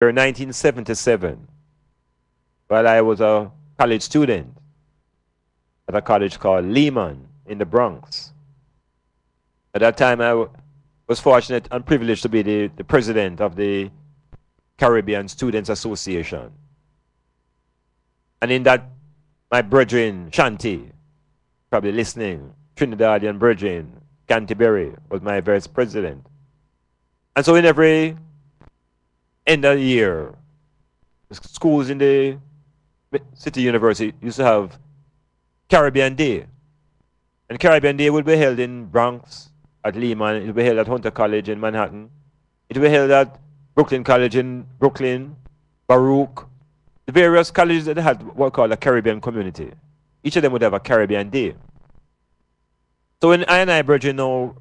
in 1977, while I was a college student at a college called Lehman in the Bronx. At that time, I was fortunate and privileged to be the president of the Caribbean Students Association. And in that, my brethren, Shanti, probably listening, Trinidadian brethren, Canterbury was my vice president. And so in every end of the year, schools in the city university used to have Caribbean Day. And Caribbean Day would be held in Bronx, at Lehman, it would be held at Hunter College in Manhattan. It would be held at Brooklyn College in Brooklyn, Baruch, the various colleges that had what we call a Caribbean community. Each of them would have a Caribbean Day. So when I and I, brethren, now,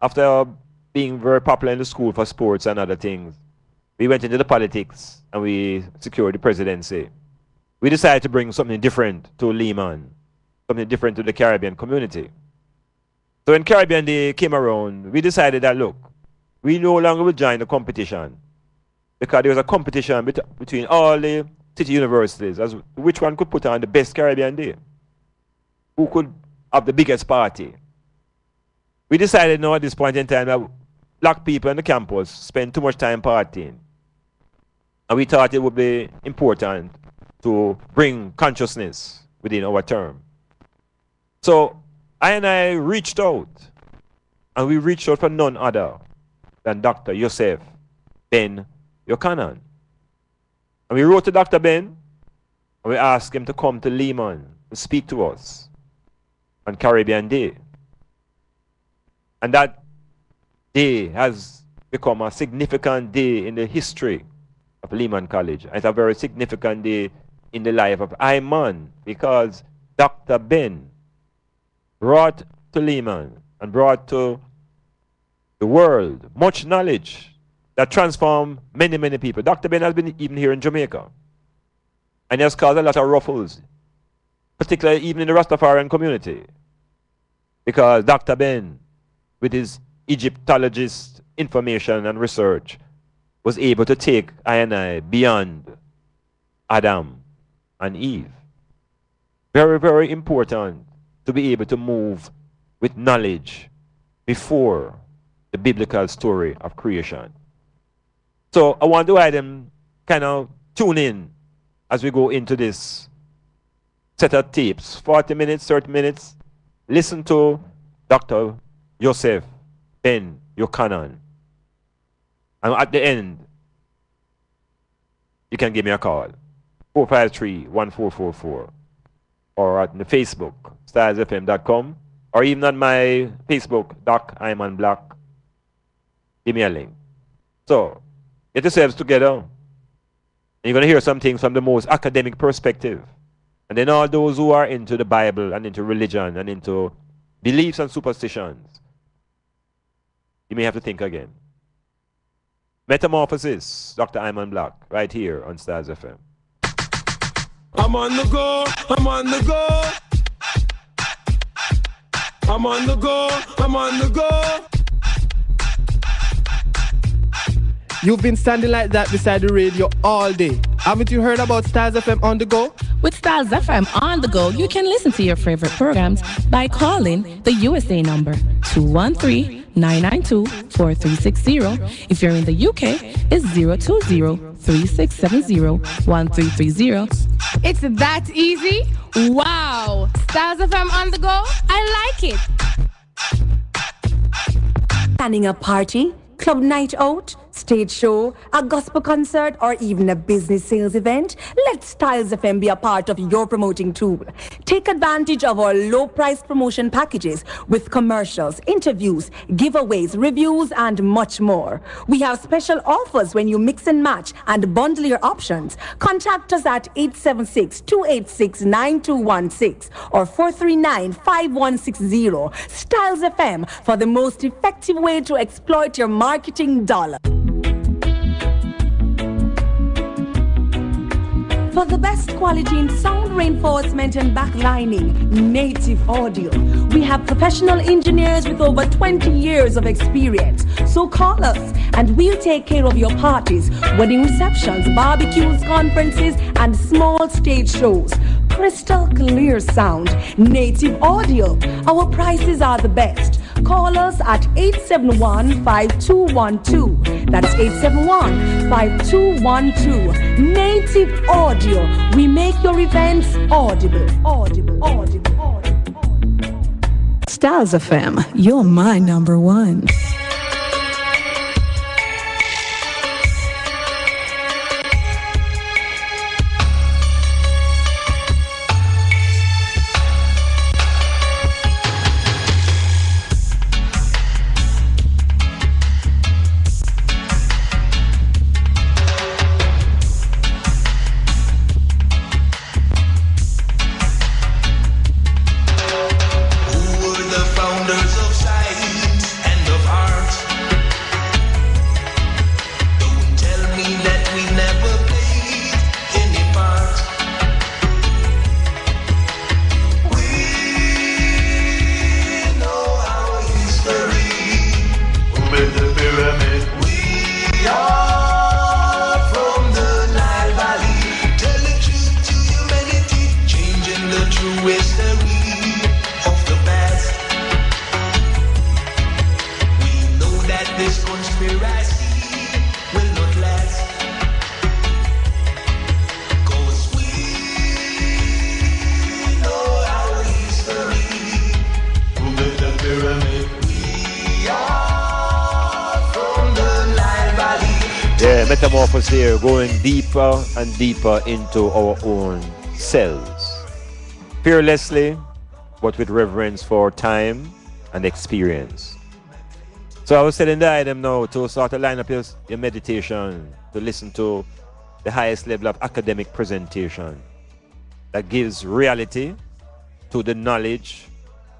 after being very popular in the school for sports and other things, we went into the politics and we secured the presidency. We decided to bring something different to Lehman, something different to the Caribbean community. So when Caribbean Day came around, we decided that, look, we no longer would join the competition because there was a competition between all the city universities as which one could put on the best Caribbean Day, who could have the biggest party. We decided now at this point in time that black people on the campus spend too much time partying. And we thought it would be important to bring consciousness within our term. So I and I reached out, and we reached out for none other than Dr. Joseph Ben Yochanan. And we wrote to Dr. Ben, and we asked him to come to Lehman to speak to us on Caribbean Day. And that day has become a significant day in the history of Lehman College. It's a very significant day in the life of Iman, because Dr. Ben brought to Lehman and brought to the world much knowledge that transformed many, many people. Dr. Ben has been even here in Jamaica, and he has caused a lot of ruffles, particularly even in the Rastafarian community, because Dr. Ben, with his Egyptologist information and research, was able to take I and I beyond Adam and Eve. Very, very important to be able to move with knowledge before the biblical story of creation. So I want to have them kind of tune in as we go into this set of tapes, 40 minutes, 30 minutes. Listen to Dr. Joseph Ben Yochanan. And at the end, you can give me a call, 453-1444, or at the Facebook, stylesfm.com, or even on my Facebook, Doc Iman Black. Give me a link. So, get yourselves together, and you're going to hear some things from the most academic perspective. And then all those who are into the Bible and into religion and into beliefs and superstitions, you may have to think again. Metamorphosis, Dr. Iman Black, right here on Styles FM. I'm on the go, I'm on the go. I'm on the go, I'm on the go. You've been standing like that beside the radio all day. Haven't you heard about Styles FM on the go? With Styles FM on the go, you can listen to your favorite programs by calling the USA number 213-992-4360. If you're in the UK, it's 020-3670-1330. It's that easy? Wow! Styles FM on the go? I like it. Planning a party, club night out, stage show, a gospel concert, or even a business sales event? Let Styles FM be a part of your promoting tool. Take advantage of our low-priced promotion packages with commercials, interviews, giveaways, reviews, and much more. We have special offers when you mix and match and bundle your options. Contact us at 876-286-9216 or 439-5160. Styles FM, for the most effective way to exploit your marketing dollar. For the best quality in sound reinforcement and backlining, Native Audio. We have professional engineers with over 20 years of experience. So call us and we'll take care of your parties, wedding receptions, barbecues, conferences, and small stage shows. Crystal clear sound, native audio. Our prices are the best. Call us at 871-5212. That's 871-5212. Native audio. We make your events audible. Stars FM, you're my number one. Metamorphosis here, going deeper and deeper into our own selves. Fearlessly, but with reverence for time and experience. So I was telling the item now to start to line up your meditation, to listen to the highest level of academic presentation that gives reality to the knowledge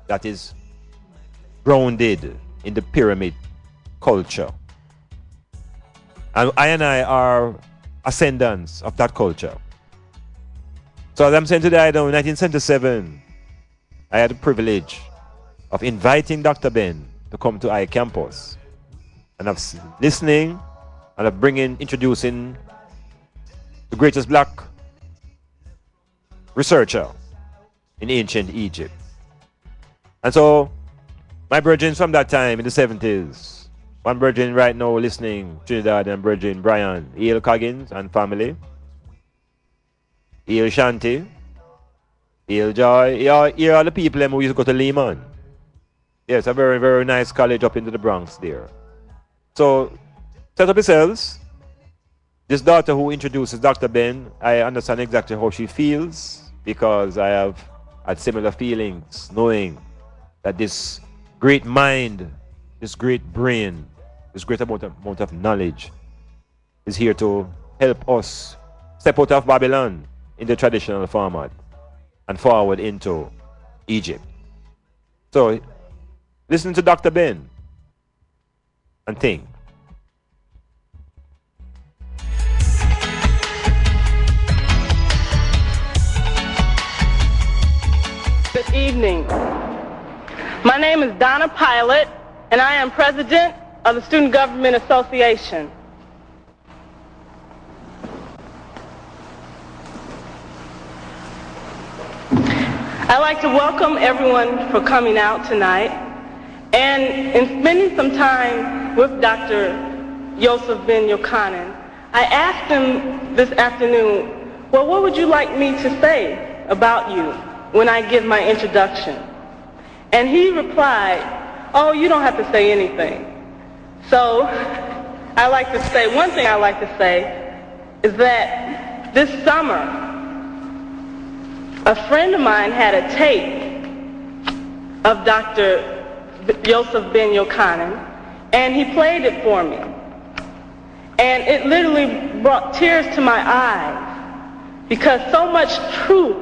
that is grounded in the pyramid culture. And I are ascendants of that culture. So as I'm saying today, in 1977, I had the privilege of inviting Dr. Ben to come to I campus. And of listening and of introducing the greatest black researcher in ancient Egypt. And so, my brethren from that time in the 70s, one brethren right now listening, Trinidad and brethren Brian, E.L. Coggins and family, E.L. Shanti, E.L. Joy, here are the people who used to go to Lehman. Yes, a very, very nice college up into the Bronx there. So, set up yourselves. This daughter who introduces Dr. Ben, I understand exactly how she feels because I have had similar feelings, knowing that this great mind, this great brain, this great amount of knowledge is here to help us step out of Babylon in the traditional format and forward into Egypt. So, listen to Dr. Ben and think. Good evening. My name is Donna Pilot, and I am president of the Student Government Association. I'd like to welcome everyone for coming out tonight and in spending some time with Dr. Yosef Ben Yochanan. I asked him this afternoon, well, what would you like me to say about you when I give my introduction? And he replied, oh, you don't have to say anything. So I like to say, one thing I like to say is that this summer, a friend of mine had a tape of Dr. Yosef Ben Yochanan, and he played it for me. And it literally brought tears to my eyes because so much truth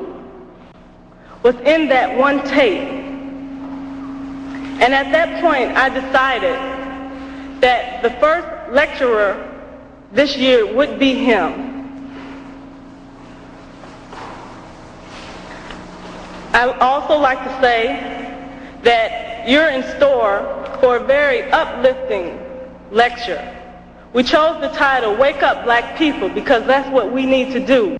was in that one tape. And at that point, I decided that the first lecturer this year would be him. I would also like to say that you're in store for a very uplifting lecture. We chose the title, Wake Up Black People, because that's what we need to do.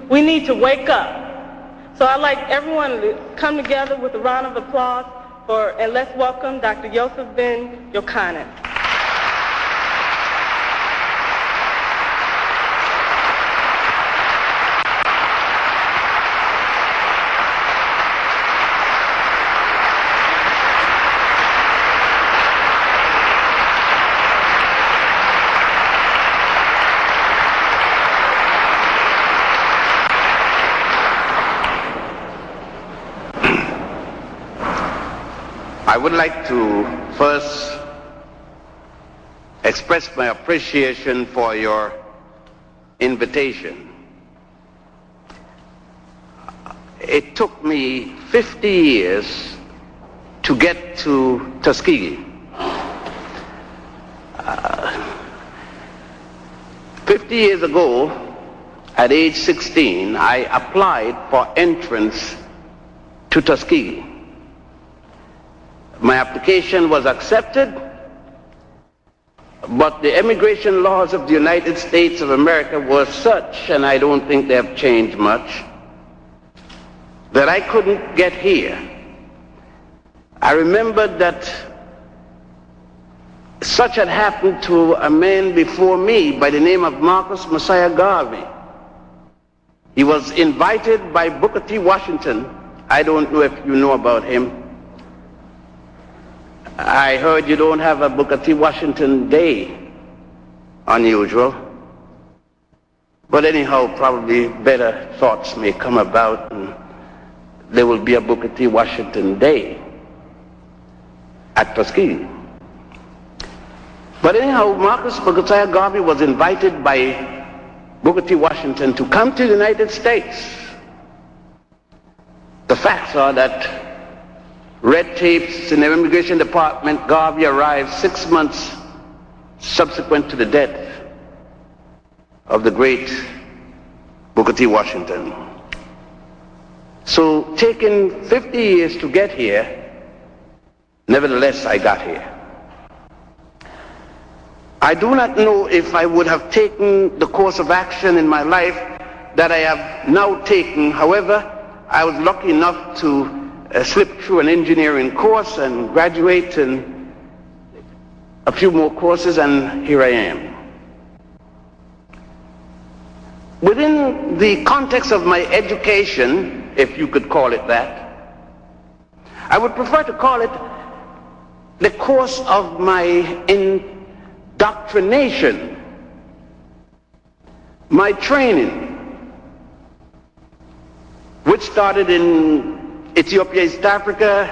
We need to wake up. So I'd like everyone to come together with a round of applause and let's welcome Dr. Yosef Ben Yochanan. I would like to first express my appreciation for your invitation. It took me 50 years to get to Tuskegee. 50 years ago, at age 16, I applied for entrance to Tuskegee. My application was accepted, but the immigration laws of the United States of America were such, and I don't think they have changed much, that I couldn't get here. I remembered that such had happened to a man before me by the name of Marcus Messiah Garvey. He was invited by Booker T. Washington. I don't know if you know about him. I heard you don't have a Booker T. Washington Day. Unusual. But anyhow, probably better thoughts may come about and there will be a Booker T. Washington Day at Tuskegee. But anyhow, Marcus Messiah Garvey was invited by Booker T. Washington to come to the United States. The facts are that red tapes in the immigration department, Garvey arrived 6 months subsequent to the death of the great Booker T. Washington. So taking 50 years to get here, nevertheless I got here. I do not know if I would have taken the course of action in my life that I have now taken. However, I was lucky enough to slip through an engineering course and graduate in a few more courses, and here I am. Within the context of my education, if you could call it that, I would prefer to call it the course of my indoctrination, my training, which started in Ethiopia, East Africa,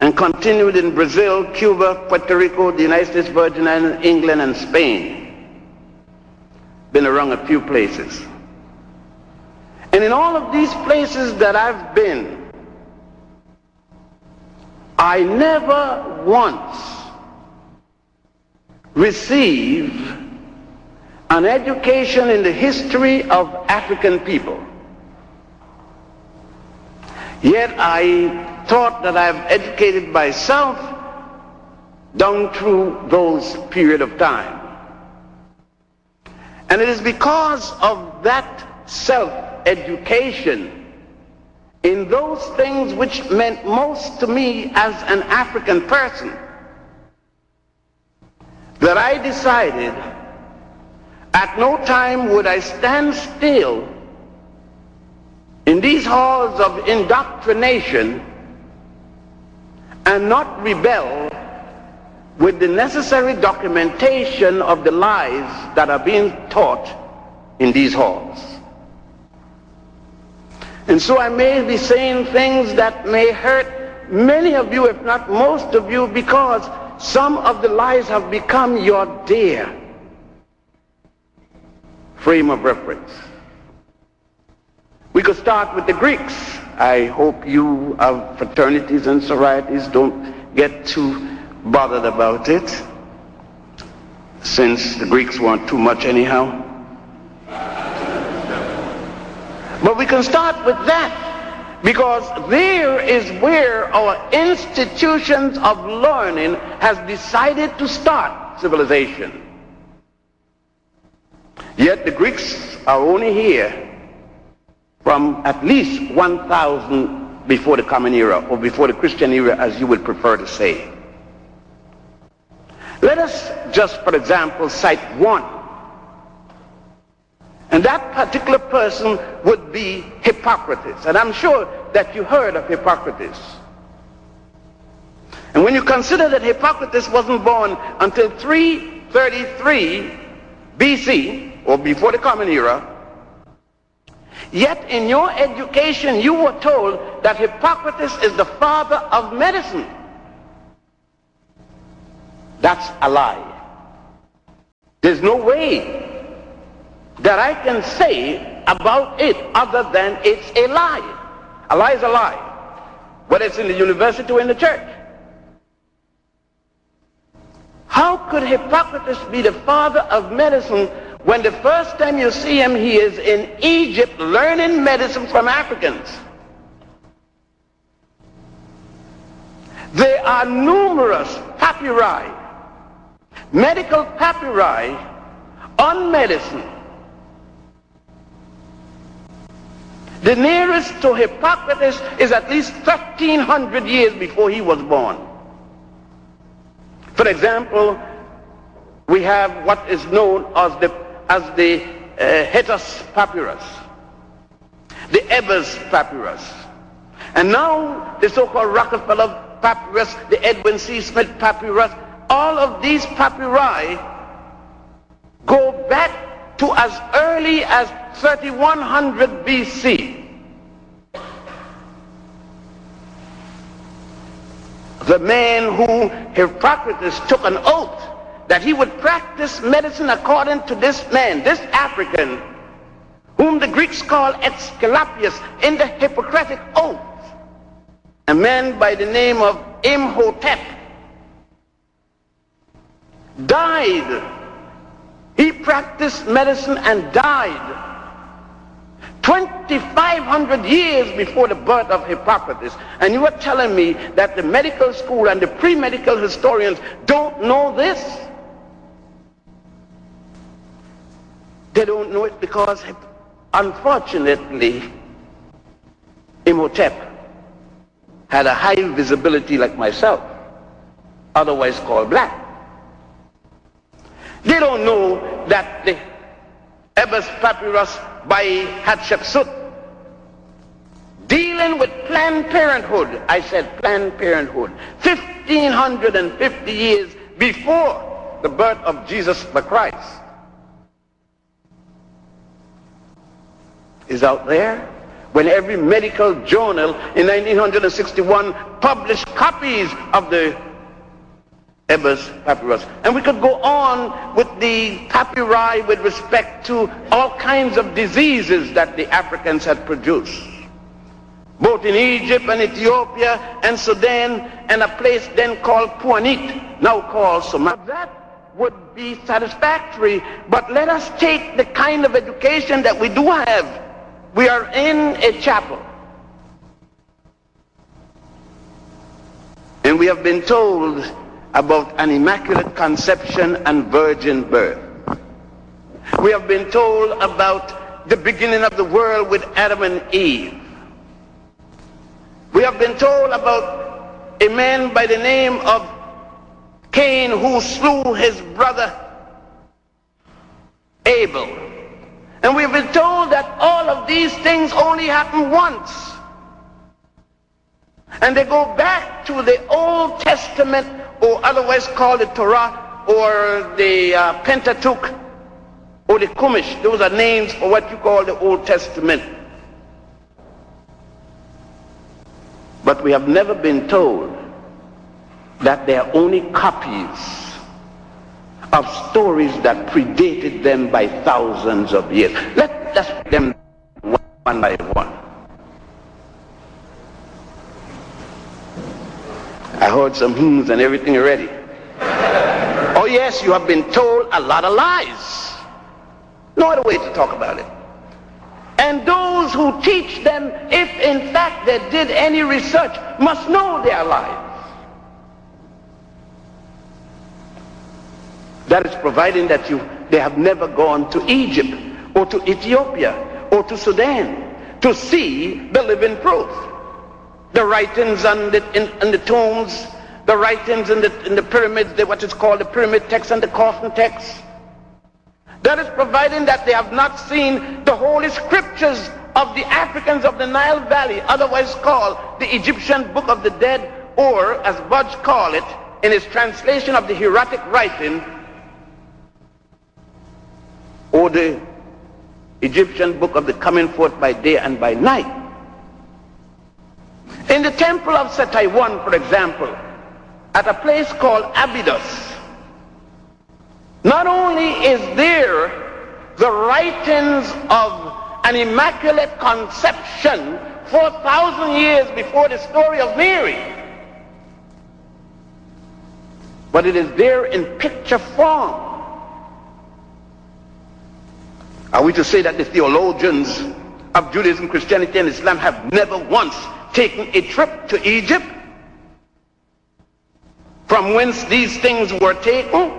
and continued in Brazil, Cuba, Puerto Rico, the United States Virgin Islands, England, and Spain. Been around a few places. And in all of these places that I've been, I never once received an education in the history of African people. Yet I thought that I've educated myself down through those period of time. And it is because of that self-education in those things which meant most to me as an African person that I decided at no time would I stand still in these halls of indoctrination and not rebel with the necessary documentation of the lies that are being taught in these halls. And so I may be saying things that may hurt many of you, if not most of you, because some of the lies have become your dear frame of reference. We could start with the Greeks. I hope you of fraternities and sororities don't get too bothered about it, since the Greeks weren't too much anyhow. But we can start with that, because there is where our institutions of learning has decided to start civilization. Yet the Greeks are only here from at least 1000 before the Common Era, or before the Christian era, as you would prefer to say. Let us just, for example, cite one. And that particular person would be Hippocrates. And I'm sure that you heard of Hippocrates. And when you consider that Hippocrates wasn't born until 333 BC, or before the Common Era, yet in your education you were told that Hippocrates is the father of medicine. That's a lie. There's no way that I can say about it other than it's a lie. A lie is a lie, whether it's in the university or in the church. How could Hippocrates be the father of medicine when the first time you see him, he is in Egypt learning medicine from Africans? There are numerous papyri, medical papyri on medicine. The nearest to Hippocrates is at least 1300 years before he was born. For example, we have what is known as the Hetus papyrus, the Ebers papyrus, and now the so-called Rockefeller papyrus, the Edwin C. Smith papyrus. All of these papyri go back to as early as 3100 BC. The man who Hippocrates took an oath that he would practice medicine according to this man, this African, whom the Greeks call Aesculapius in the Hippocratic Oath, a man by the name of Imhotep, died. He practiced medicine and died 2500 years before the birth of Hippocrates. And you are telling me that the medical school and the pre-medical historians don't know this? They don't know it because, unfortunately, Imhotep had a high visibility like myself, otherwise called black. They don't know that the Ebers papyrus by Hatshepsut, dealing with Planned Parenthood, I said Planned Parenthood, 1550 years before the birth of Jesus the Christ, is out there, when every medical journal in 1961 published copies of the Ebers papyrus. And we could go on with the papyri with respect to all kinds of diseases that the Africans had produced, both in Egypt and Ethiopia and Sudan, and a place then called Puanit, now called Somalia. That would be satisfactory, but let us take the kind of education that we do have. We are in a chapel, and we have been told about an immaculate conception and virgin birth. We have been told about the beginning of the world with Adam and Eve. We have been told about a man by the name of Cain who slew his brother Abel. And we've been told that all of these things only happen once. And they go back to the Old Testament, or otherwise called the Torah, or the Pentateuch, or the Chumash. Those are names for what you call the Old Testament. But we have never been told that they are only copies of stories that predated them by thousands of years. Let's put them one by one. I heard some hymns and everything already. Oh yes, you have been told a lot of lies. No other way to talk about it. And those who teach them, if in fact they did any research, must know they are lies. That is providing that you they have never gone to Egypt or to Ethiopia or to Sudan to see the living proof. The writings on in the tombs, the writings in the pyramids, what is called the pyramid text and the coffin text. That is providing that they have not seen the holy scriptures of the Africans of the Nile Valley, otherwise called the Egyptian Book of the Dead, or as Budge called it in his translation of the hieratic writing, or the Egyptian Book of the Coming Forth by Day and by Night. In the temple of Setai-1, for example, at a place called Abydos, not only is there the writings of an immaculate conception 4,000 years before the story of Mary, but it is there in picture form. Are we to say that the theologians of Judaism, Christianity, and Islam have never once taken a trip to Egypt, from whence these things were taken?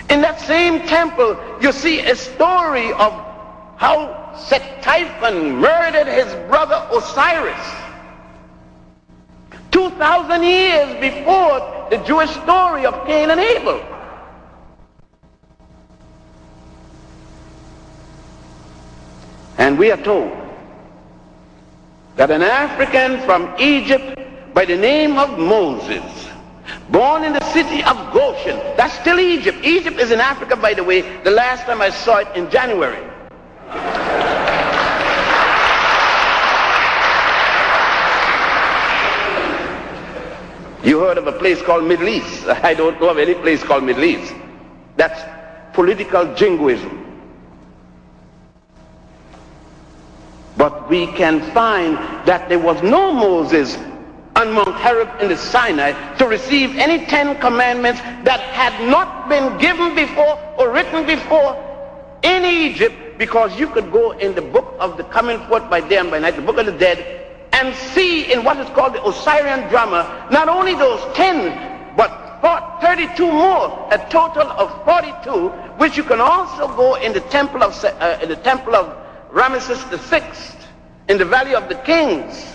In that same temple, you see a story of how Set-Typhon murdered his brother Osiris 2,000 years before the Jewish story of Cain and Abel. And we are told that an African from Egypt by the name of Moses, born in the city of Goshen, that's still Egypt. Egypt is in Africa, by the way. The last time I saw it in January. You heard of a place called Middle East. I don't know of any place called Middle East. That's political jingoism. But we can find that there was no Moses on Mount Horeb in the Sinai to receive any 10 commandments that had not been given before or written before in Egypt, because you could go in the book of the Coming Forth by Day and by Night, the book of the dead, and see in what is called the Osirian drama, not only those 10, but 32 more, a total of 42, which you can also go in the temple of Ramesses VI, in the Valley of the Kings,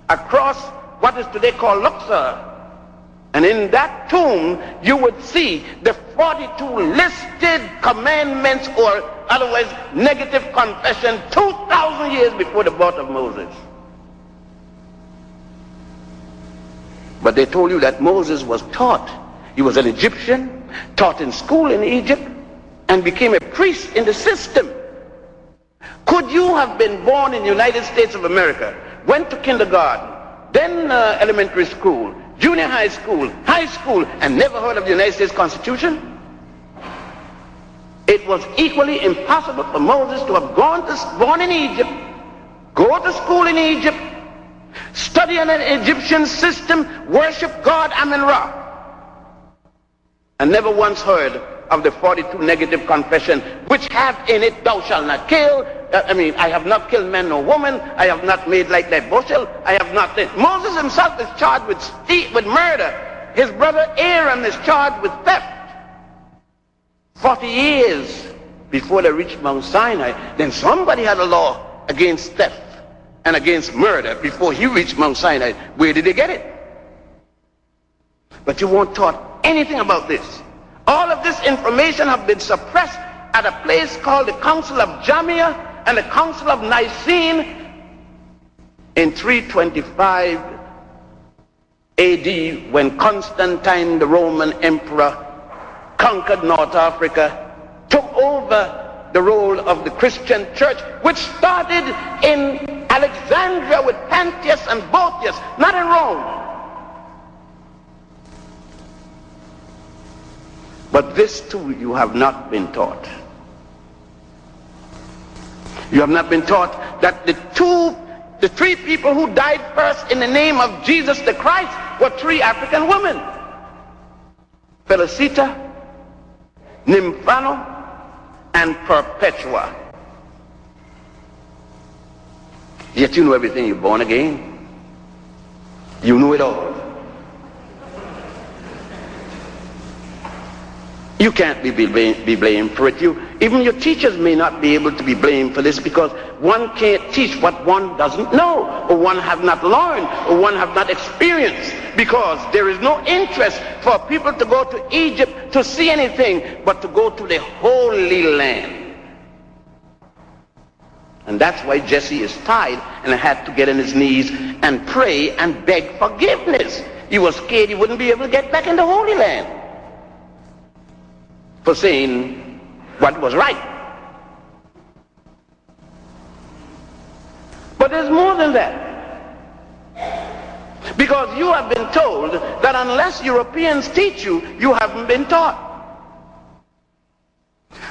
across what is today called Luxor. And in that tomb, you would see the 42 listed commandments, or otherwise negative confession, 2,000 years before the birth of Moses. But they told you that Moses was taught. He was an Egyptian, taught in school in Egypt, and became a priest in the system. Could you have been born in the United States of America, went to kindergarten, then elementary school, junior high school, and never heard of the United States Constitution? It was equally impossible for Moses to have born in Egypt, go to school in Egypt, study an Egyptian system, worship God Amun-Ra, and never once heard of the 42 negative confession, which have in it, thou shalt not kill, I have not killed man nor woman, I have not made like thy bushel, I have not... Moses himself is charged with murder. His brother Aaron is charged with theft. 40 years before they reached Mount Sinai, then somebody had a law against theft and against murder before he reached Mount Sinai. Where did they get it? But you weren't taught anything about this. All of this information have been suppressed at a place called the Council of Jamia and the Council of Nicene in 325 AD, when Constantine, the Roman emperor, conquered North Africa, took over the role of the Christian church, which started in Alexandria with Pantheus and Boethius, not in Rome. But this too you have not been taught. You have not been taught that the three people who died first in the name of Jesus the Christ were 3 African women: Felicita, Nymphano, and Perpetua. Yet you know everything. You're born again. You know it all. You can't be blamed for it. Even your teachers may not be able to be blamed for this, because one can't teach what one doesn't know, or one have not learned, or one have not experienced, because there is no interest for people to go to Egypt to see anything but to go to the Holy Land. And that's why Jesse is tied and had to get on his knees and pray and beg forgiveness. He was scared he wouldn't be able to get back in the Holy Land for saying what was right. But there's more than that. Because you have been told that unless Europeans teach you, you haven't been taught.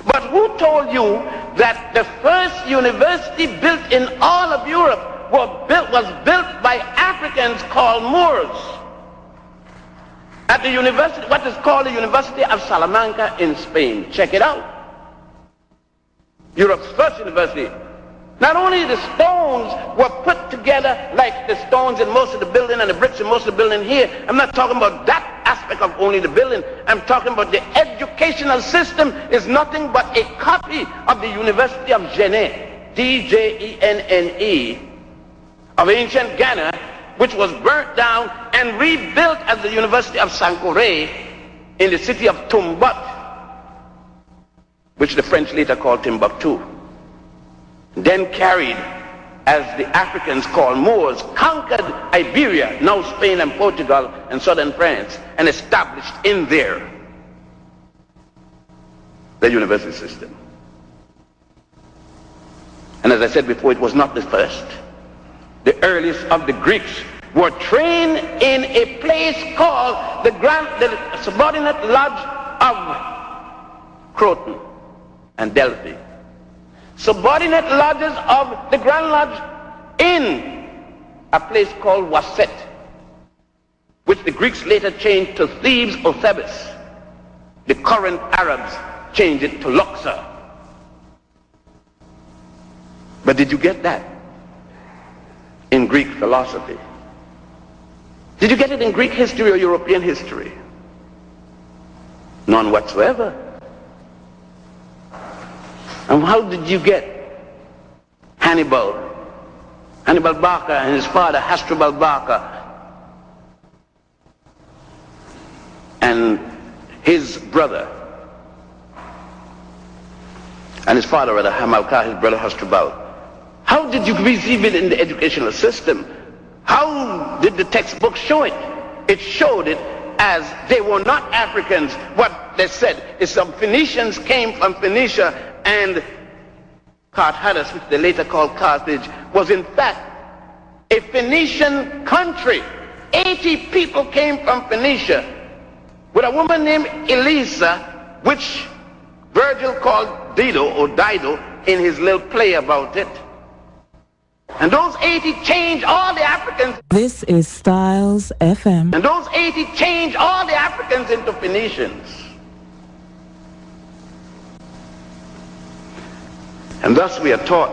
But who told you that the first university built in all of Europe was built by Africans called Moors? At the university, what is called the University of Salamanca in Spain. Check it out. Europe's first university. Not only the stones were put together like the stones in most of the building and the bricks in most of the building here. I'm not talking about that aspect of only the building. I'm talking about the educational system is nothing but a copy of the University of Djenne, D-J-E-N-N-E, of ancient Ghana, which was burnt down and rebuilt as the University of Sankore in the city of Tumbat, which the French later called Timbuktu. Then carried, as the Africans called Moors, conquered Iberia, now Spain and Portugal and southern France, and established in there the university system. And as I said before, it was not the first. The earliest of the Greeks were trained in a place called the subordinate lodge of Croton and Delphi. Subordinate lodges of the Grand Lodge in a place called Waset, which the Greeks later changed to Thebes or Thebes. The current Arabs changed it to Luxor. But did you get that in Greek philosophy? Did you get it in Greek history or European history? None whatsoever. And how did you get Hannibal Barca and his father Hasdrubal Barca and his brother and his father, rather, Hamilcar, his brother Hasdrubal? How did you receive it in the educational system? How did the textbook show it? It showed it as they were not Africans. What they said is some Phoenicians came from Phoenicia, and Carthage, which they later called Carthage, was in fact a Phoenician country. 80 people came from Phoenicia with a woman named Elisa, which Virgil called Dido or Dido in his little play about it. And those 80 changed all the Africans. This is Styles FM. And those 80 changed all the Africans into Phoenicians. And thus we are taught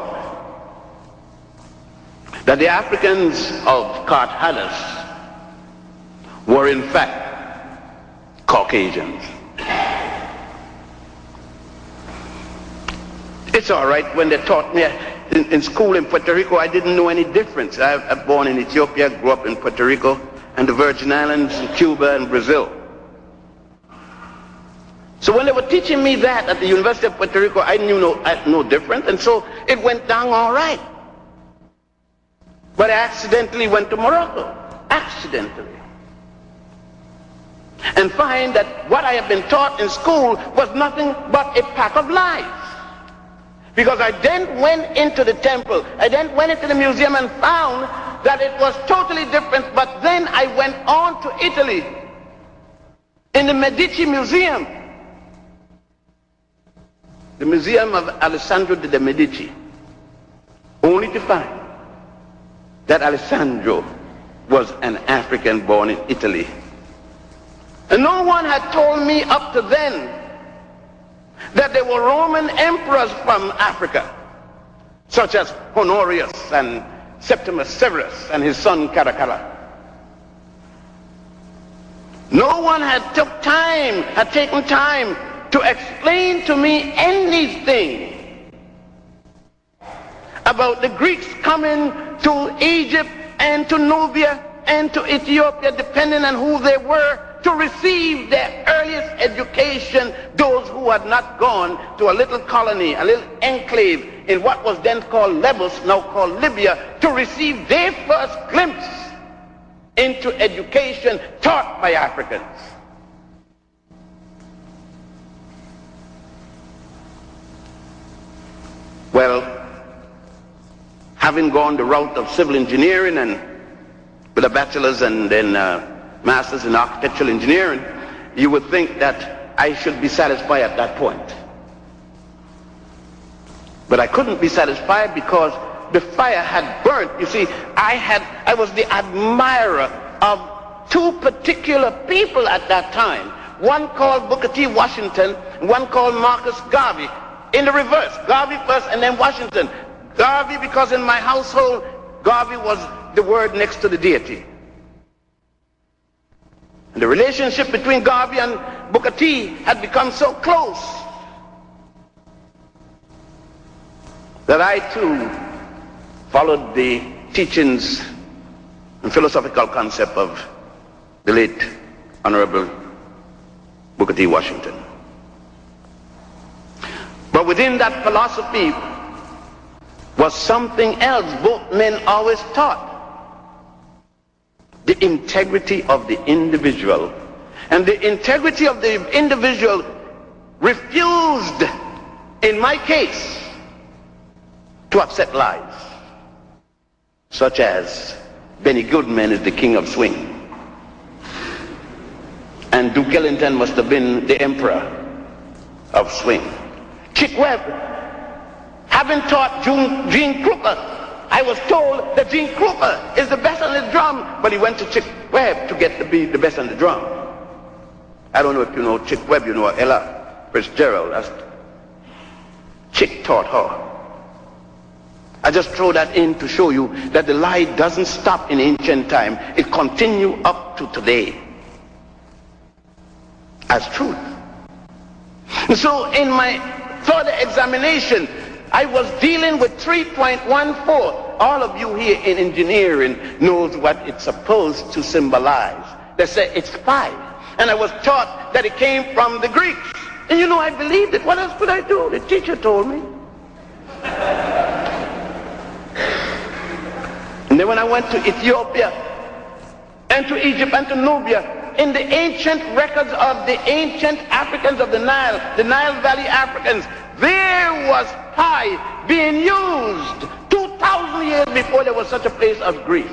that the Africans of Carthage were in fact Caucasians. It's all right when they taught me in school in Puerto Rico. I didn't know any difference. I'm born in Ethiopia, grew up in Puerto Rico and the Virgin Islands, and Cuba and Brazil. So when they were teaching me that at the University of Puerto Rico, I knew no difference, and so it went down all right. But I accidentally went to Morocco, accidentally, and find that what I had been taught in school was nothing but a pack of lies. Because I then went into the temple, I then went into the museum and found that it was totally different. But then I went on to Italy, in the Medici Museum, the Museum of Alessandro de' Medici, only to find that Alessandro was an African born in Italy. And no one had told me up to then that there were Roman emperors from Africa, such as Honorius and Septimus Severus and his son Caracalla. No one had taken time to explain to me anything about the Greeks coming to Egypt and to Nubia and to Ethiopia, depending on who they were, to receive their earliest education, those who had not gone to a little colony, a little enclave in what was then called Lebus, now called Libya, to receive their first glimpse into education taught by Africans. Well, having gone the route of civil engineering and with a bachelor's and then master's in architectural engineering, you would think that I should be satisfied at that point. But I couldn't be satisfied because the fire had burnt. You see, I was the admirer of two particular people at that time. One called Booker T. Washington, and one called Marcus Garvey. In the reverse, Garvey first and then Washington. Garvey because in my household, Garvey was the word next to the deity. And the relationship between Garvey and Booker T had become so close that I too followed the teachings and philosophical concept of the late Honorable Booker T. Washington. But within that philosophy was something else both men always taught: the integrity of the individual. And the integrity of the individual refused, in my case, to accept lies, such as Benny Goodman is the king of swing, and Duke Ellington must have been the emperor of swing. Chick Webb, having taught Gene Krupa, I was told that Gene Krupa is the best on the drum, but he went to Chick Webb to get to be the best on the drum. I don't know if you know Chick Webb, you know Ella Fitzgerald. That's Chick taught her. I just throw that in to show you that the lie doesn't stop in ancient time. It continues up to today as truth. And so in my further examination, I was dealing with 3.14. All of you here in engineering knows what it's supposed to symbolize. They say it's 5. And I was taught that it came from the Greeks. And you know, I believed it. What else could I do? The teacher told me. And then when I went to Ethiopia and to Egypt and to Nubia, in the ancient records of the ancient Africans of the Nile Valley Africans, there was pi being used 2,000 years before there was such a place as Greece.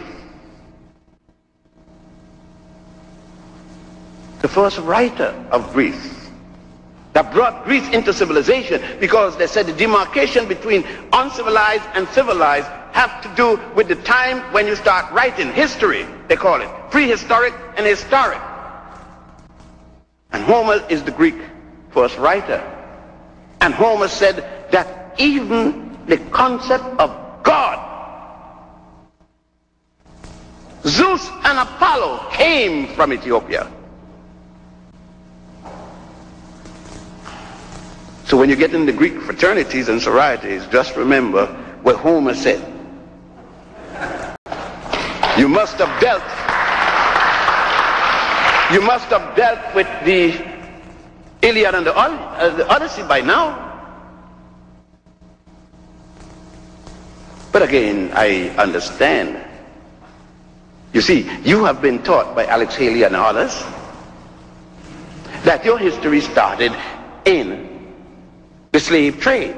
The first writer of Greece that brought Greece into civilization, because they said the demarcation between uncivilized and civilized have to do with the time when you start writing history. They call it prehistoric and historic. And Homer is the Greek first writer. And Homer said that even the concept of God, Zeus and Apollo, came from Ethiopia. So when you get in the Greek fraternities and sororities, just remember what Homer said. You must have dealt with the Iliad and the Odyssey by now. But again, I understand. You see, you have been taught by Alex Haley and others that your history started in the slave trade.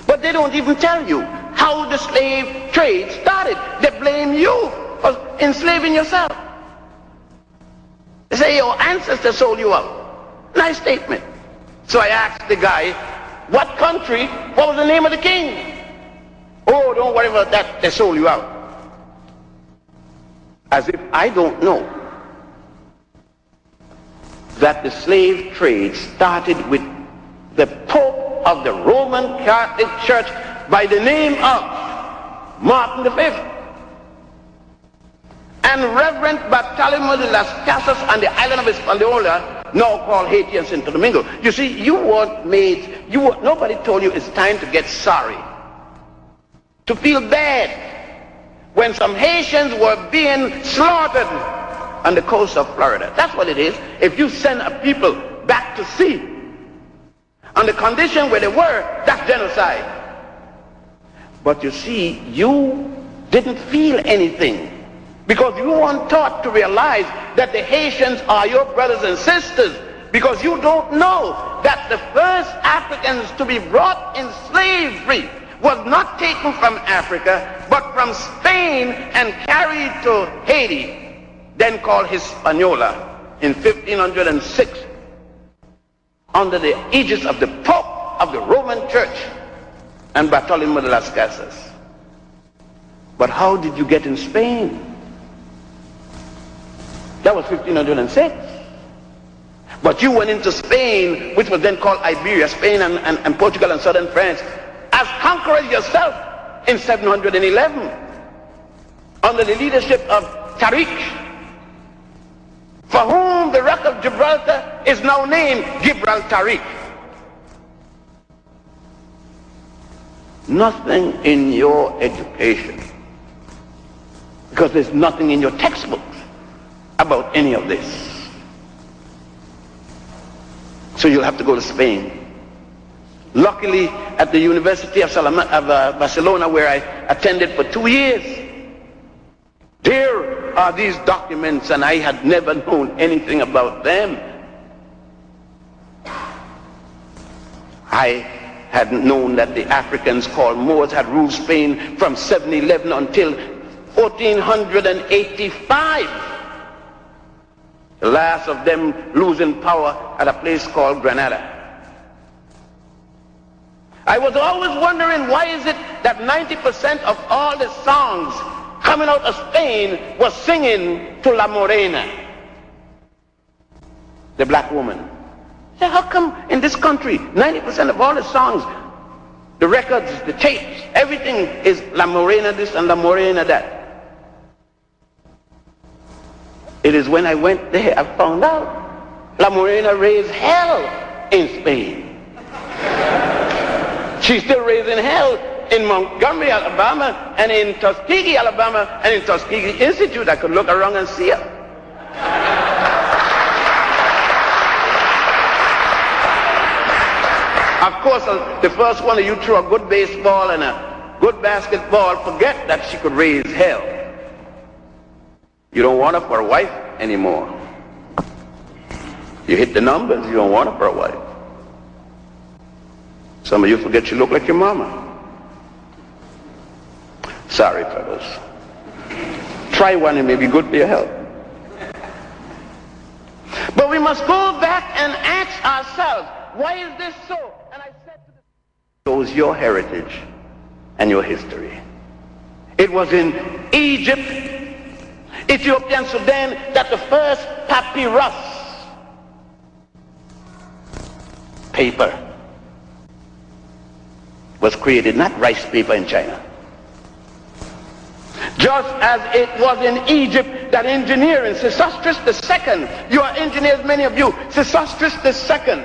But they don't even tell you how the slave trade started. They blame you for enslaving yourself. They say your ancestors sold you out. Nice statement. So I asked the guy, what country, what was the name of the king? Oh, don't worry about that, they sold you out. As if I don't know that the slave trade started with the Pope of the Roman Catholic Church by the name of Martin V. And Reverend Bartolomeo de las Casas on the island of Hispaniola now called Haiti and Santo Domingo. You see, nobody told you it's time to get sorry, to feel bad when some Haitians were being slaughtered on the coast of Florida. That's what it is. If you send a people back to sea on the condition where they were, that's genocide. But you see, you didn't feel anything because you weren't taught to realize that the Haitians are your brothers and sisters, because you don't know that the first Africans to be brought in slavery was not taken from Africa, but from Spain and carried to Haiti, then called Hispaniola, in 1506, under the aegis of the Pope of the Roman Church and Bartolomé de las Casas. But how did you get in Spain? That was 1506. But you went into Spain, which was then called Iberia, Spain and Portugal and southern France, as conquerors yourself in 711, under the leadership of Tariq, for whom the Rock of Gibraltar is now named Gibraltaric. Nothing in your education, because there's nothing in your textbooks about any of this. So you'll have to go to Spain. Luckily, at the University of Barcelona, where I attended for 2 years, there are these documents, and I had never known anything about them. I hadn't known that the Africans called Moors had ruled Spain from 711 until 1485. The last of them losing power at a place called Granada. I was always wondering, why is it that 90% of all the songs coming out of Spain was singing to La Morena, the black woman? So how come in this country 90% of all the songs, the records, the tapes, everything is La Morena this and La Morena that? It is when I went there I found out La Morena raised hell in Spain. She's still raising hell in Montgomery, Alabama, and in Tuskegee, Alabama, and in Tuskegee Institute. I could look around and see her. Of course, the first one of you threw a good baseball and a good basketball, forget that she could raise hell. You don't want her for a wife anymore. You hit the numbers, you don't want her for a wife. Some of you forget you look like your mama. Sorry, fellas. Try one, it may be good for your health. But we must go back and ask ourselves, why is this so? And I said to the shows your heritage and your history. It was in Egypt, Ethiopia and Sudan that the first papyrus paper was created, not rice paper in China. Just as it was in Egypt that engineering, Sesostris II, you are engineers, many of you, Sesostris II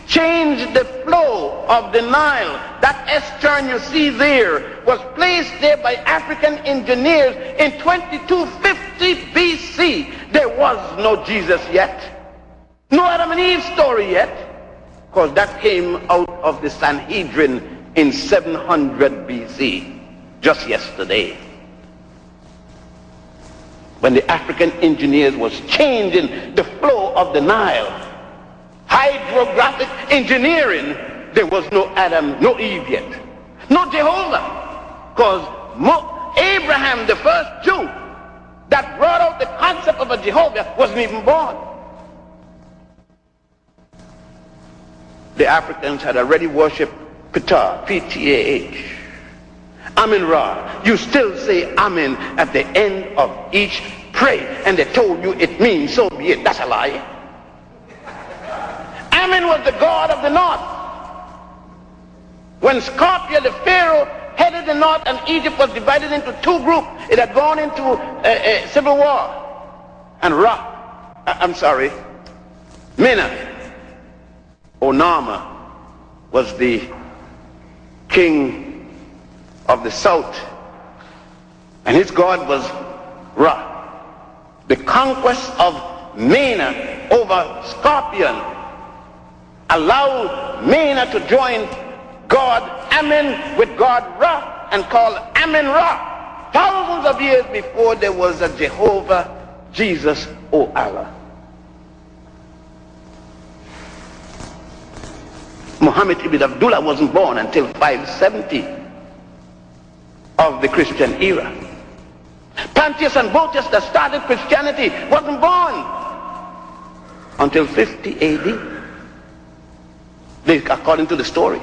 changed the flow of the Nile. That S-turn you see there was placed there by African engineers in 2250 BC. There was no Jesus yet, no Adam and Eve story yet, because that came out of the Sanhedrin in 700 BC, just yesterday, when the African engineers was changing the flow of the Nile. Hydrographic engineering, there was no Adam, no Eve yet, no Jehovah, because Abraham, the first Jew that brought out the concept of a Jehovah, wasn't even born. The Africans had already worshipped Ptah, P-T-A-H, Amin-Ra. You still say Amin at the end of each prayer, and they told you it means so be it. That's a lie. Amin was the god of the north. When Scorpio, the pharaoh, headed the north and Egypt was divided into two groups, it had gone into a civil war. And Mena, or Nama, was the king of the south, and his god was Ra. The conquest of Mena over Scorpion allowed Mena to join God Amen with God Ra and call Amen Ra. Thousands of years before there was a Jehovah, Jesus, or Allah. Muhammad ibn Abdullah wasn't born until 570 of the Christian era. Pontius and Botius that started Christianity wasn't born until 50 AD, according to the story.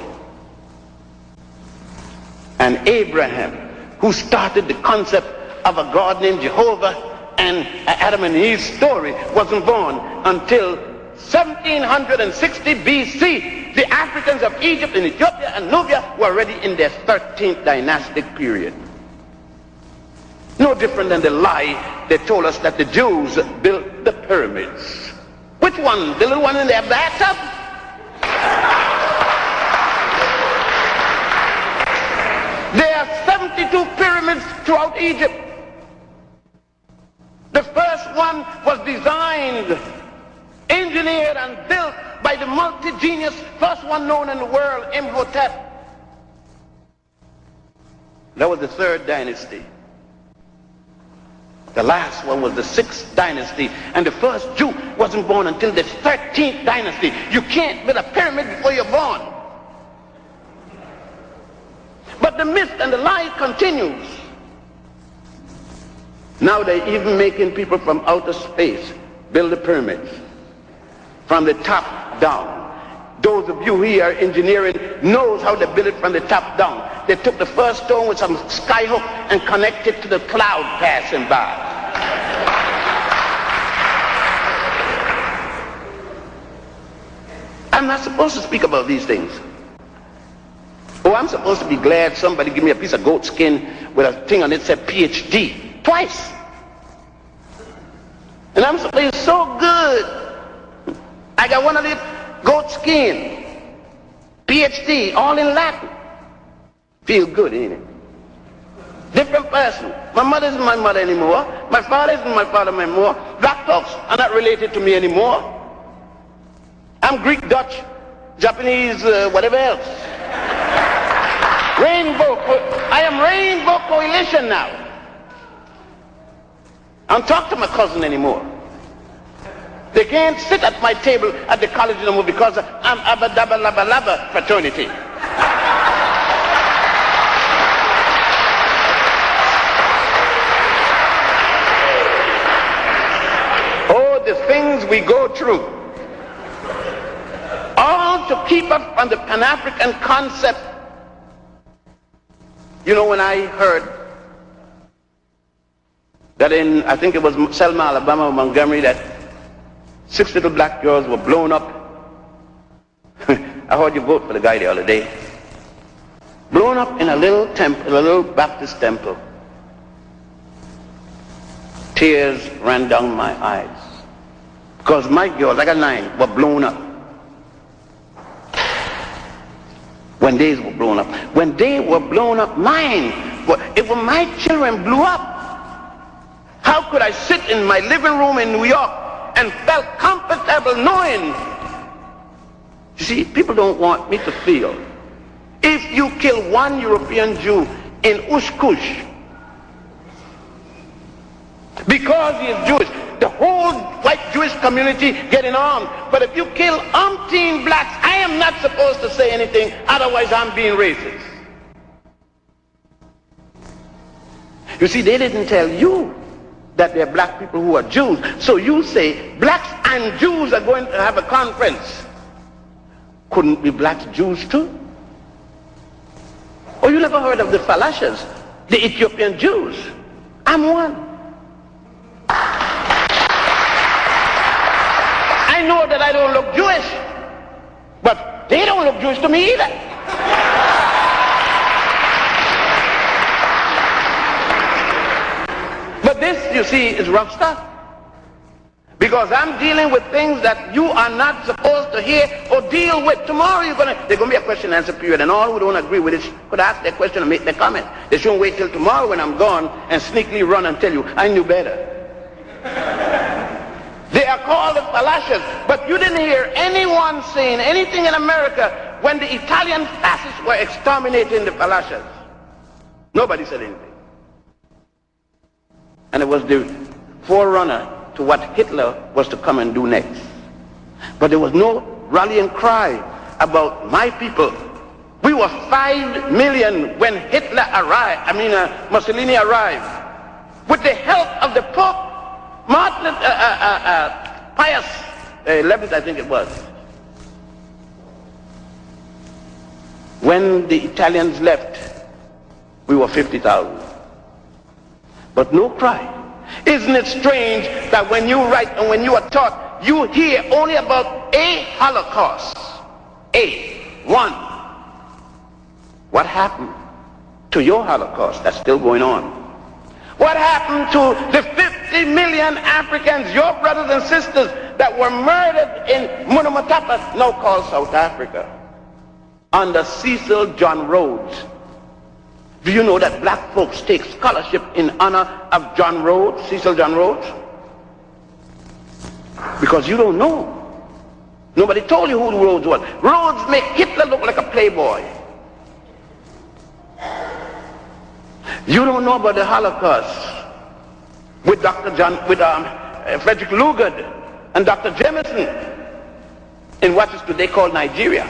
And Abraham, who started the concept of a God named Jehovah and Adam and Eve's story, wasn't born until 1760 BC. The Africans of Egypt and Ethiopia and Nubia were already in their 13th dynastic period. No different than the lie they told us that the Jews built the pyramids. Which one? The little one in their bathtub? There are 72 pyramids throughout Egypt. The first one was designed, engineered, and built by the multi-genius first one known in the world, Imhotep. That was the 3rd dynasty. The last one was the 6th dynasty, and the first Jew wasn't born until the 13th dynasty. You can't build a pyramid before you're born. But the myth and the lie continues. Now they're even making people from outer space build the pyramids from the top down. Those of you who are engineering knows how they build it from the top down. They took the first stone with some skyhook and connected to the cloud passing by. I'm not supposed to speak about these things. Oh, I'm supposed to be glad somebody give me a piece of goat skin with a thing on it that said PhD twice. And I'm supposed to be so good. I got one of these goat skin, PhD, all in Latin. Feel good, ain't it? Different person. My mother isn't my mother anymore. My father isn't my father anymore. Black folks are not related to me anymore. I'm Greek, Dutch, Japanese, whatever else. I am Rainbow Coalition now. I don't talk to my cousin anymore. They can't sit at my table at the college anymore because I'm Abba Dabba Labba Labba fraternity. Oh, the things we go through. All to keep us on the Pan-African concept. You know, when I heard that in, I think it was Selma, Alabama, or Montgomery, that 6 little black girls were blown up. I heard you vote for the guy the other day. Blown up in a little temple, a little Baptist temple. Tears ran down my eyes. Because my girls, I got 9, were blown up. When they were blown up. When they were blown up, mine. It was my children blew up. How could I sit in my living room in New York and felt comfortable knowing? You see, people don't want me to feel. If you kill one European Jew in Ushkush because he is Jewish, the whole white Jewish community getting armed. But if you kill umpteen blacks, I am not supposed to say anything, otherwise I'm being racist. You see, they didn't tell you that there are black people who are Jews. So you say blacks and Jews are going to have a conference. Couldn't be blacks Jews too? Or you never heard of the Falashas, the Ethiopian Jews? I'm one. I know that I don't look Jewish, but they don't look Jewish to me either. But this, you see, is rough stuff. Because I'm dealing with things that you are not supposed to hear or deal with. Tomorrow there's going to be a question and answer period, and all who don't agree with it could ask their question and make their comment. They shouldn't wait till tomorrow when I'm gone and sneakily run and tell you, I knew better. They are called the Falashas, but you didn't hear anyone saying anything in America when the Italian fascists were exterminating the Falashas. Nobody said anything. And it was the forerunner to what Hitler was to come and do next. But there was no rallying cry about my people. We were 5 million when Hitler arrived, Mussolini arrived. With the help of the Pope, Pius XI, I think it was. When the Italians left, we were 50,000. But no cry. Isn't it strange that when you write and when you are taught, you hear only about a Holocaust? One. What happened to your Holocaust that's still going on? What happened to the 50 million Africans, your brothers and sisters, that were murdered in Munamatapa, now called South Africa, under Cecil John Rhodes? Do you know that black folks take scholarship in honor of John Rhodes, Cecil John Rhodes? Because you don't know. Nobody told you who Rhodes was. Rhodes make Hitler look like a playboy. You don't know about the Holocaust with Frederick Lugard and Dr. Jameson in what is today called Nigeria,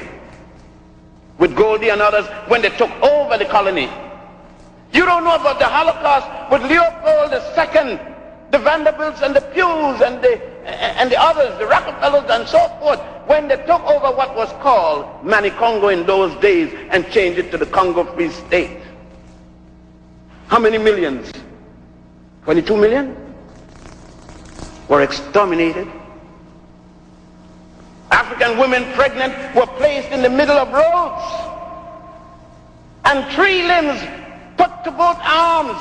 with Goldie and others when they took over the colony. You don't know about the Holocaust with Leopold II, the Vanderbilts and the Pews and the others, the Rockefellers and so forth, when they took over what was called Manicongo in those days and changed it to the Congo Free State. How many millions? 22 million were exterminated. African women pregnant were placed in the middle of roads, and 3 limbs put to both arms,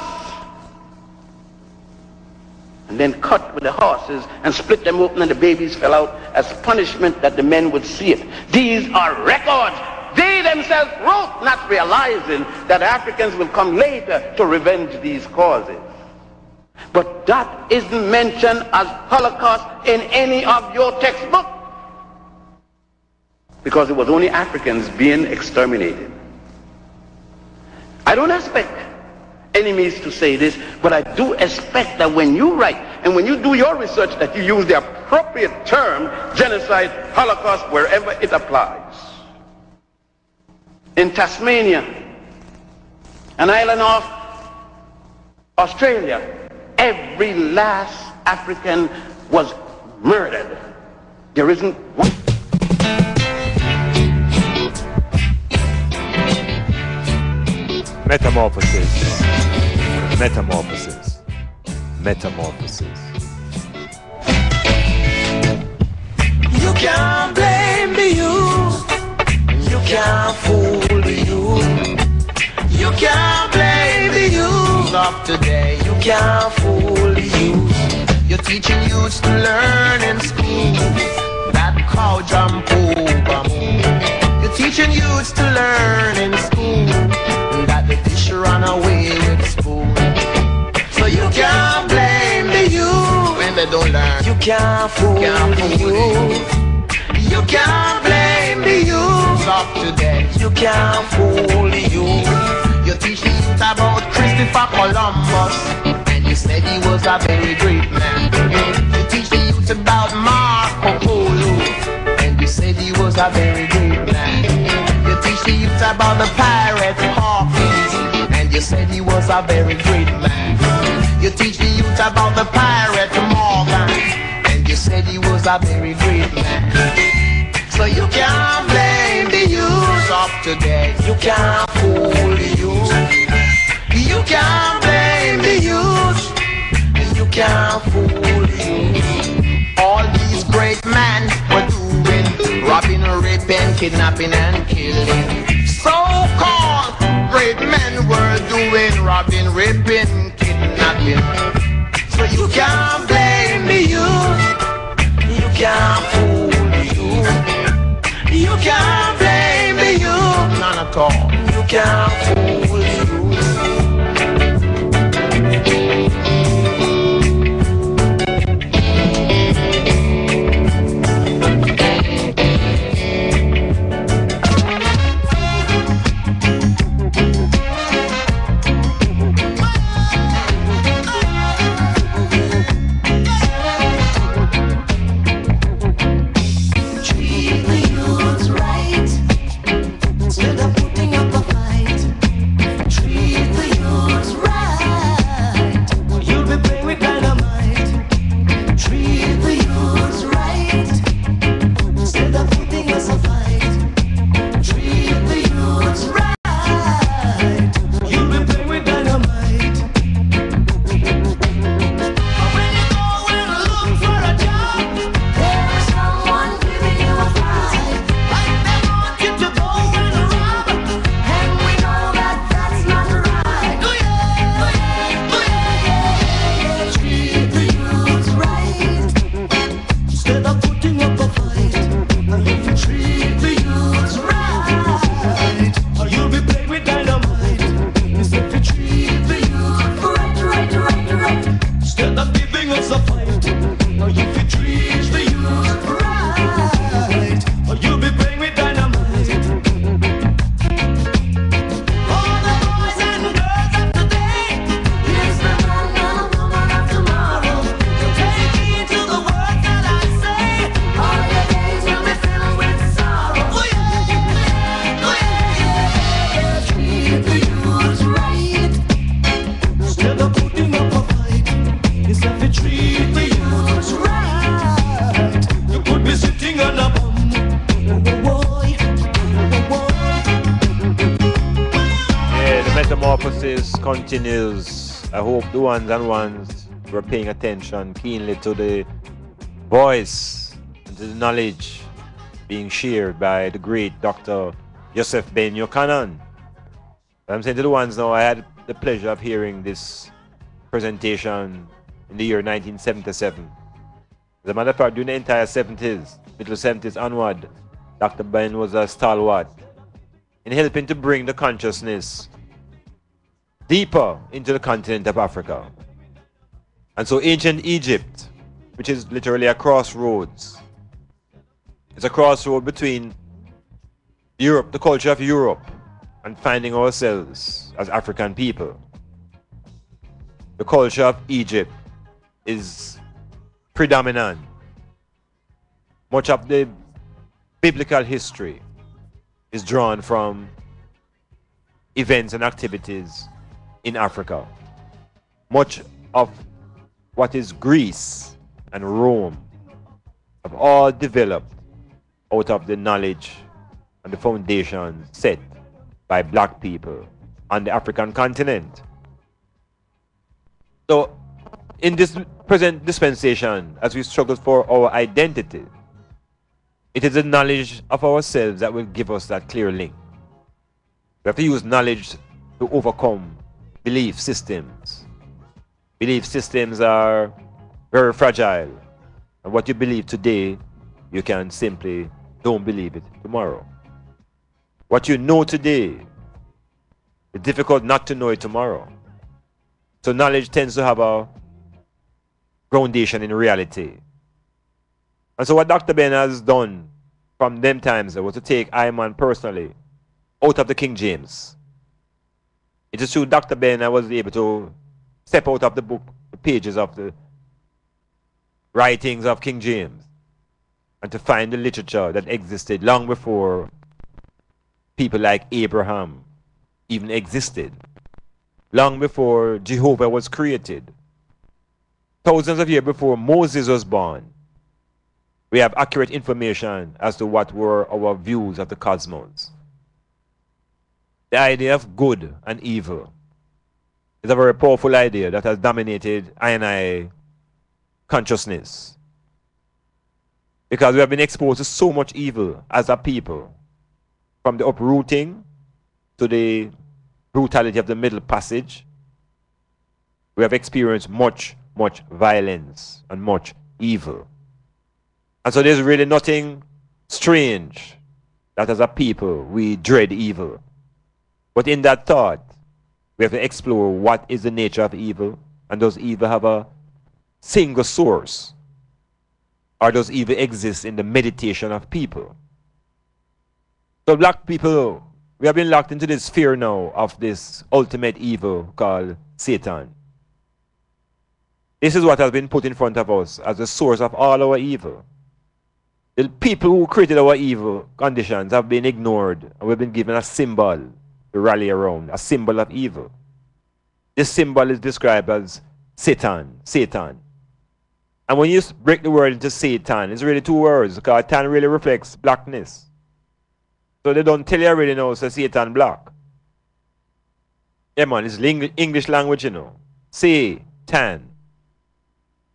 and then cut with the horses and split them open, and the babies fell out as punishment that the men would see it. These are records. They themselves wrote, not realizing that Africans will come later to revenge these causes. But that isn't mentioned as Holocaust in any of your textbooks, because it was only Africans being exterminated. I don't expect enemies to say this, but I do expect that when you write and when you do your research, that you use the appropriate term, genocide, Holocaust, wherever it applies. In Tasmania, an island off Australia, every last African was murdered. There isn't one. Metamorphosis. Metamorphosis. Metamorphosis. You can't blame the youth. You can't fool the youth. You can't blame the youth of today. You can't fool the youth. You're teaching youths to learn in school that cow jump over moon. You're teaching youths to learn in school that the fish run away with spoon. So you can't blame the youth when they don't learn. You can't fool the youth. You can't blame the youth of today. You can't fool the youth. You teach the youth about Christopher Columbus, and you said he was a very great man. You teach the youth about Marco Polo, and you said he was a very great man. You teach the youth about the pirate Hawkins, and you said he was a very great man. You teach the youth about the pirate Morgan, and you said he was a very great man. So you can't blame the youth of today. You can't fool the youth. You can't blame the youth. You can't fool the youth. All these great men were doing robbing, raping, kidnapping and killing. So-called great men were doing robbing, raping, kidnapping. So you can't blame the youth. call. You can't fool you. Metamorphosis continues. I hope the ones and ones were paying attention keenly to the voice and to the knowledge being shared by the great Dr. Joseph Ben Yochanan. I'm saying to the ones now, I had the pleasure of hearing this presentation in the year 1977. As a matter of fact, during the entire 70s, middle 70s onward, Dr. Ben was a stalwart in helping to bring the consciousness deeper into the continent of Africa. And so ancient Egypt, which is literally a crossroads, it's a crossroad between Europe, the culture of Europe, and finding ourselves as African people. The culture of Egypt is predominant. Much of the biblical history is drawn from events and activities in Africa. Much of what is Greece and Rome have all developed out of the knowledge and the foundation set by black people on the African continent. So in this present dispensation, as we struggle for our identity, it is the knowledge of ourselves that will give us that clear link. We have to use knowledge to overcome belief systems. Belief systems are very fragile. And what you believe today, you can simply don't believe it tomorrow. What you know today, it's difficult not to know it tomorrow. So knowledge tends to have a foundation in reality. And so what Dr. Ben has done from them times was to take I Man personally out of the King James. It is through Dr. Ben I was able to step out of the book, the pages of the writings of King James, and to find the literature that existed long before people like Abraham even existed, long before Jehovah was created, thousands of years before Moses was born. We have accurate information as to what were our views of the cosmos. The idea of good and evil is a very powerful idea that has dominated I consciousness. Because we have been exposed to so much evil as a people, from the uprooting to the brutality of the Middle Passage. We have experienced much violence and much evil. And so there's really nothing strange that as a people we dread evil. But in that thought, we have to explore what is the nature of evil, and does evil have a single source? Or does evil exist in the meditation of people? So black people, we have been locked into this fear now of this ultimate evil called Satan. This is what has been put in front of us as the source of all our evil. The people who created our evil conditions have been ignored, and we've been given a symbol to rally around, a symbol of evil. This symbol is described as Satan, Satan. And when you break the word into Satan, it's really two words, because Tan really reflects blackness. So they don't tell you already now, so Satan black. Yeah man, it's English language, you know. Satan.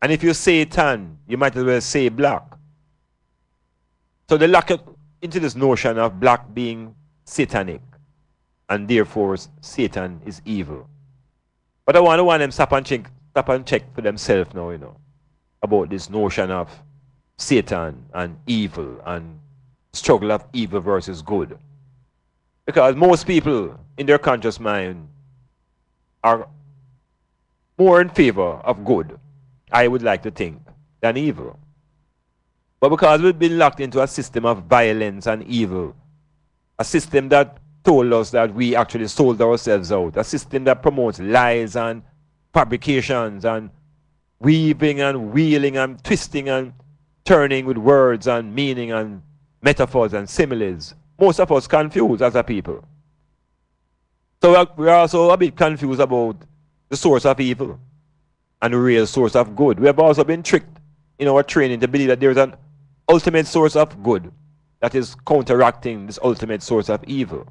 And if you say tan, you might as well say black. So they lock it into this notion of black being satanic, and therefore Satan is evil. But I want them stop and check for themselves now, you know, about this notion of Satan and evil and struggle of evil versus good. Because most people in their conscious mind are more in favor of good, I would like to think, than evil. But because we've been locked into a system of violence and evil, a system that told us that we actually sold ourselves out, a system that promotes lies and fabrications and weaving and wheeling and twisting and turning with words and meaning and metaphors and similes, most of us confused as a people. So we're also a bit confused about the source of evil and the real source of good. We have also been tricked in our training to believe that there is an ultimate source of good that is counteracting this ultimate source of evil.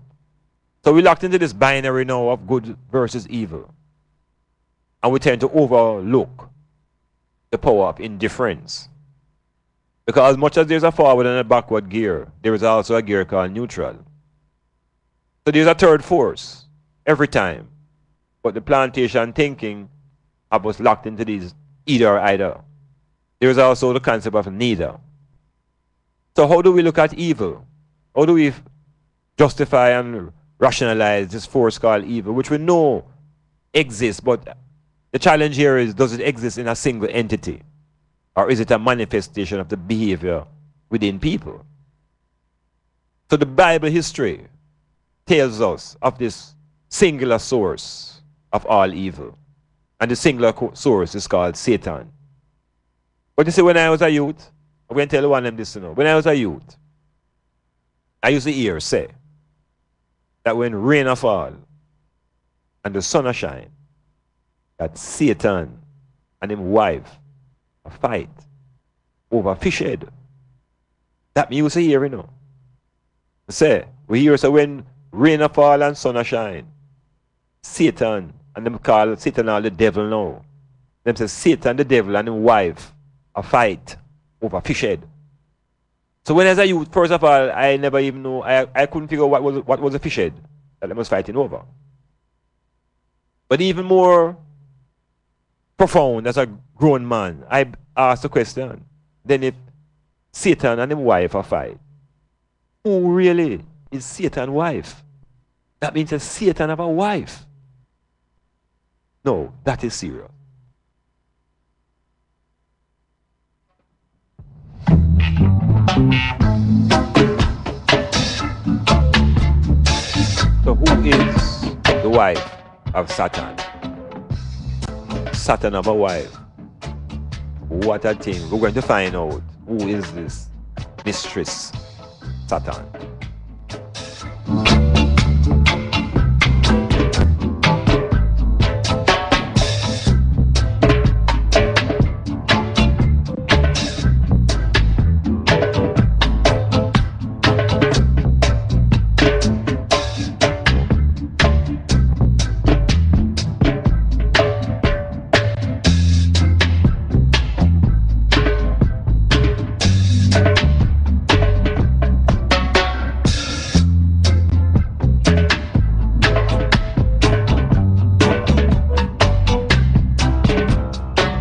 So we're locked into this binary now of good versus evil. And we tend to overlook the power of indifference. Because as much as there's a forward and a backward gear, there is also a gear called neutral. So there's a third force every time. But the plantation thinking have us locked into these either or either. There is also the concept of neither. So how do we look at evil? How do we justify and rationalize this force called evil, which we know exists, but the challenge here is, does it exist in a single entity? Or is it a manifestation of the behavior within people? So the Bible history tells us of this singular source of all evil. And the singular source is called Satan. But you see, when I was a youth, I'm going to tell one of them this, you know. When I was a youth, I used to hear say that when rain fall and the sun shine, that Satan and his wife fight over fish head. That me used to hear, you know. Say, we hear so when rain fall and sun shine, Satan, and them call Satan all the devil now. Them say Satan the devil and his wife fight over fish head. So when as a youth, first of all, I never even know, I couldn't figure out what was a fish head that they was fighting over. But even more profound as a grown man, I asked the question, then if Satan and his wife fight, who really is Satan's wife? That means that Satan have a wife. No, that is serious. So who is the wife of Satan? Satan have a wife. What a thing. We're going to find out who is this mistress Satan.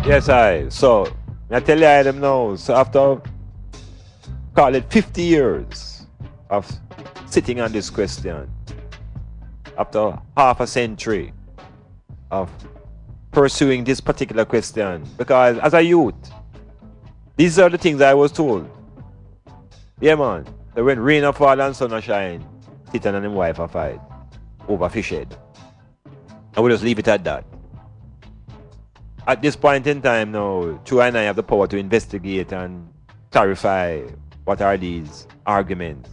Yes, so I tell you them now, so after call it 50 years of sitting on this question, after half a century of pursuing this particular question. Because as a youth, these are the things I was told. Yeah, man. That when rain or fall and sun or shine, Satan and his wife are fight over fish head. And we just leave it at that. At this point in time now, Chu and I have the power to investigate and clarify what are these arguments.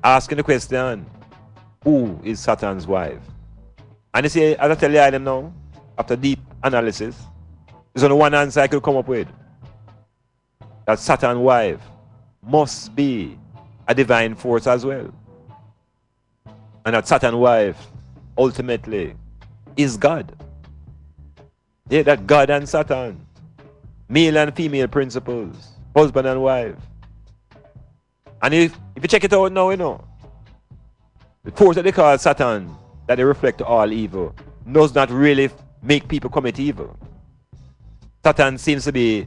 Asking the question, who is Satan's wife? And you see, as I tell you them now, after deep analysis, there's only one answer I could come up with. That Satan's wife must be a divine force as well. And that Satan's wife ultimately is God. Yeah, that God and Satan, male and female principles, husband and wife. And if you check it out now, you know, the force that they call Satan, that they reflect all evil, does not really make people commit evil. Satan seems to be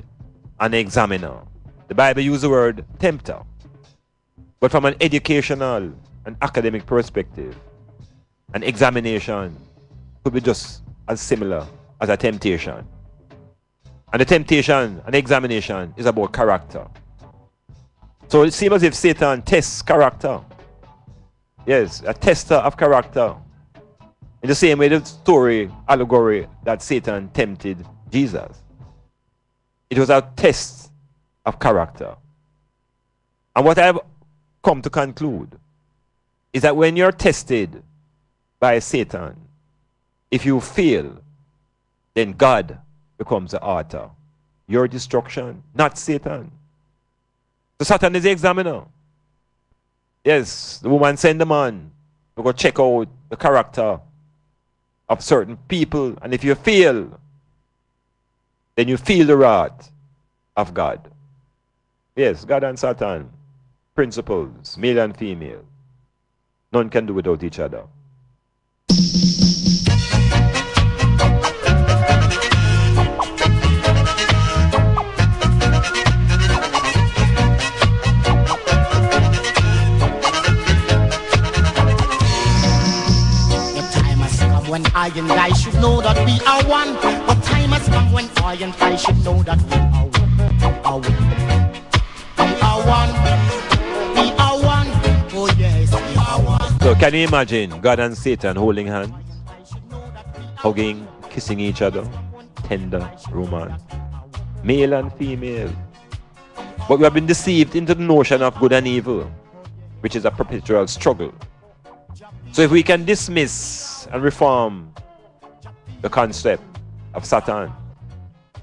an examiner. The Bible uses the word tempter. But from an educational and academic perspective, an examination could be just as similar as a temptation. And the temptation and examination is about character. So it seems as if Satan tests character. Yes, a tester of character. In the same way, the story, allegory that Satan tempted Jesus. It was a test of character. And what I've come to conclude is that when you're tested by Satan, if you fail, then God becomes the author. Your destruction, not Satan. So Satan is the examiner. Yes, the woman sent the man to go check out the character of certain people. And if you fail, then you feel the wrath of God. Yes, God and Satan, principles, male and female. None can do without each other. When I and I should know that we are one. But time has come when I and I should know that we are one. We are one. We are one. Oh yes, we are one. So can you imagine God and Satan holding hands, hugging, kissing each other, tender romance, male and female? But we have been deceived into the notion of good and evil, which is a perpetual struggle. So if we can dismiss and reform the concept of Satan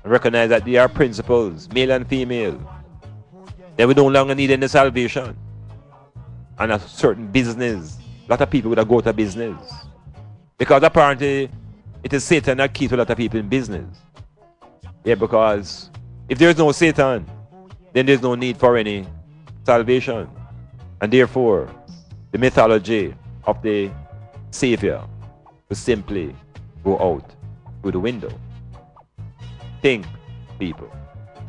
and recognize that they are principles, male and female, then we no longer need any salvation. And a certain business, a lot of people would go to business. Because apparently it is Satan that keeps a lot of people in business. Yeah, because if there's no Satan, then there's no need for any salvation. And therefore, the mythology of the Savior will simply go out through the window. Think, people.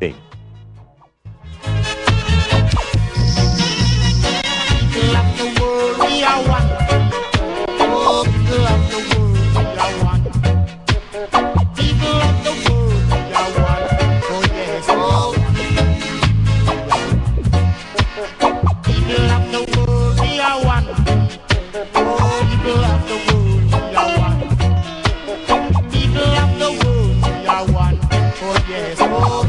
Think. People of the world, we are one. Oh, people of the world, we are one. People of the world, we are one. Oh yes, oh. People of the world, we are one. Oh, people of the world, we are one. People of the world, we are one. Oh yes, oh.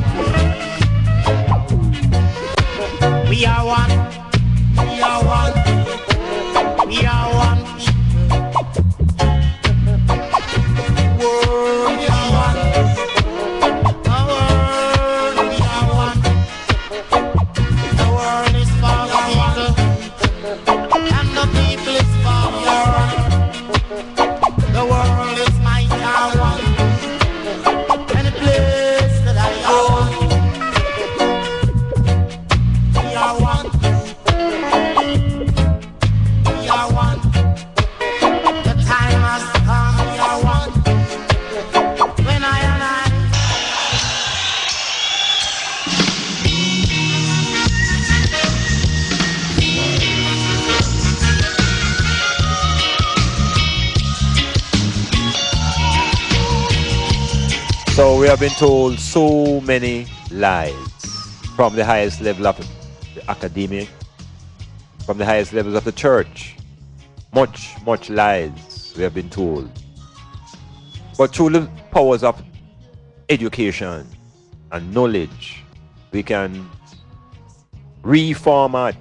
We are one. We are one. We are one. World, we are one. The world, we are one. The world is for the people, and the people is for the world. The world is my town, and the place that I own. We are one. We are one. So we have been told so many lies from the highest level of the academic, from the highest levels of the church. Much lies we have been told. But through the powers of education and knowledge, we can reformat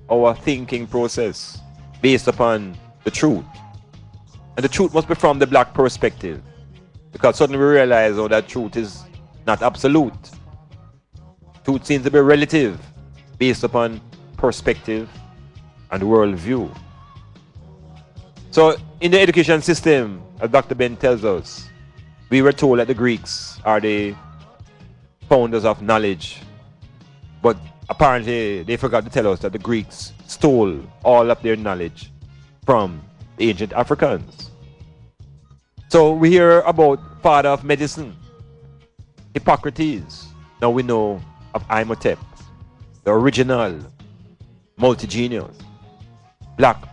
our thinking process based upon the truth. And the truth must be from the black perspective, because suddenly we realize that truth is not absolute. Truth seems to be relative based upon perspective and worldview. So in the education system, as Dr. Ben tells us, we were told that the Greeks are the founders of knowledge, but apparently they forgot to tell us that the Greeks stole all of their knowledge from the ancient Africans. So we hear about father of medicine, Hippocrates. Now we know of Imhotep, the original multi-genius, black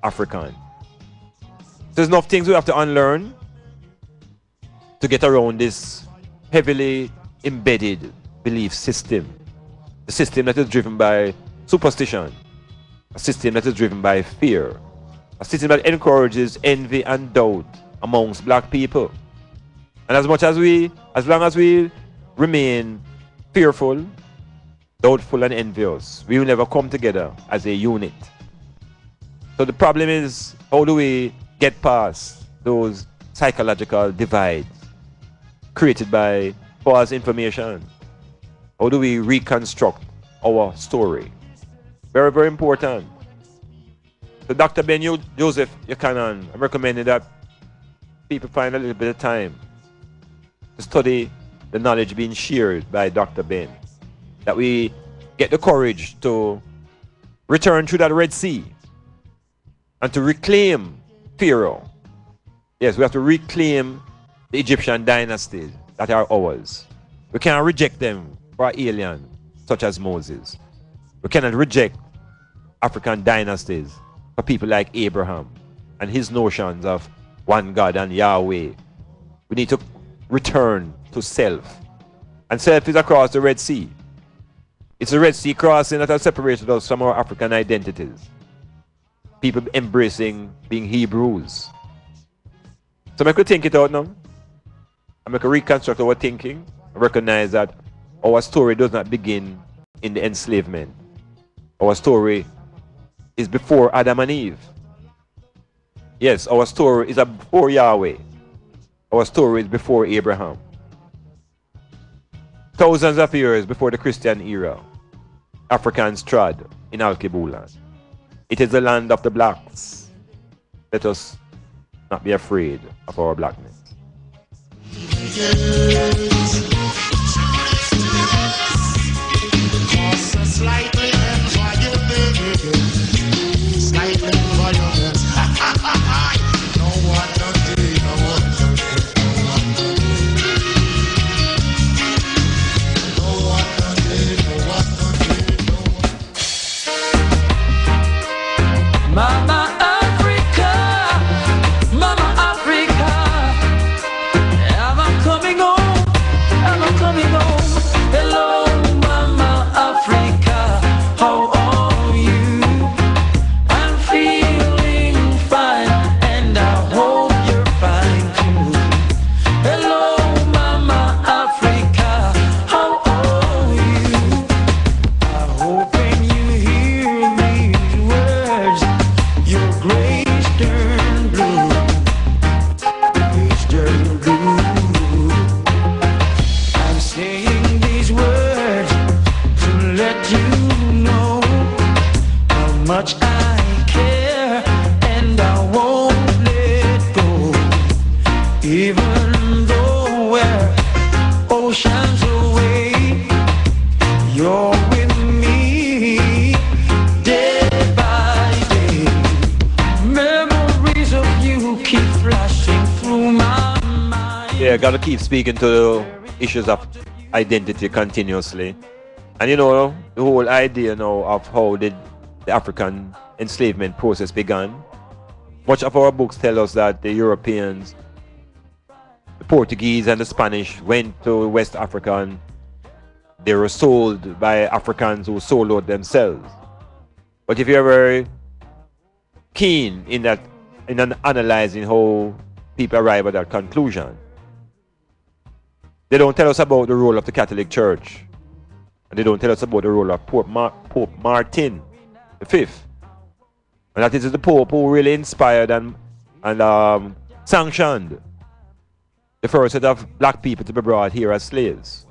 African. There's enough things we have to unlearn to get around this heavily embedded belief system. A system that is driven by superstition, a system that is driven by fear, a system that encourages envy and doubt amongst black people. And as long as we remain fearful, doubtful, and envious, we will never come together as a unit. So the problem is, how do we get past those psychological divides created by false information? How do we reconstruct our story? Very, very important. So Dr. Ben Joseph Buchanan, I'm recommending that people find a little bit of time to study the knowledge being shared by Dr. Ben. That we get the courage to return through that Red Sea and to reclaim Pharaoh. Yes, we have to reclaim the Egyptian dynasties that are ours. We cannot reject them for alien, such as Moses. We cannot reject African dynasties for people like Abraham and his notions of one God and Yahweh. We need to return to self. And self is across the Red Sea. It's the Red Sea crossing that has separated us from our African identities. People embracing being Hebrews. So I could think it out now. I could reconstruct our thinking and recognize that our story does not begin in the enslavement. Our story is before Adam and Eve. Yes, our story is before Yahweh. Our story is before Abraham. Thousands of years before the Christian era, Africans trod in Alkebulan. It is the land of the blacks. Let us not be afraid of our blackness. Mama Africa, Mama Africa, am I coming home? Am I coming home? Hello, Mama Africa, how are you? I'm feeling fine, and I hope you're fine too. Hello, Mama Africa, how are you? I hope when you hear these words, your grace turn blue, grace turn blue. I'm saying these words to let you know how much I care, and I won't let go, even though we're oceans away. You're with me day by day. Memories of you keep flashing through my mind. Yeah, gotta keep speaking to the issues of identity continuously. And the whole idea now of how the African enslavement process began. Much of our books tell us that the Europeans, the Portuguese and the Spanish went to West Africa and they were sold by Africans who sold out themselves. But if you're very keen in analyzing how people arrive at that conclusion, they don't tell us about the role of the Catholic Church, and they don't tell us about the role of Pope Martin V. And that is the Pope who really inspired and sanctioned the first set of black people to be brought here as slaves.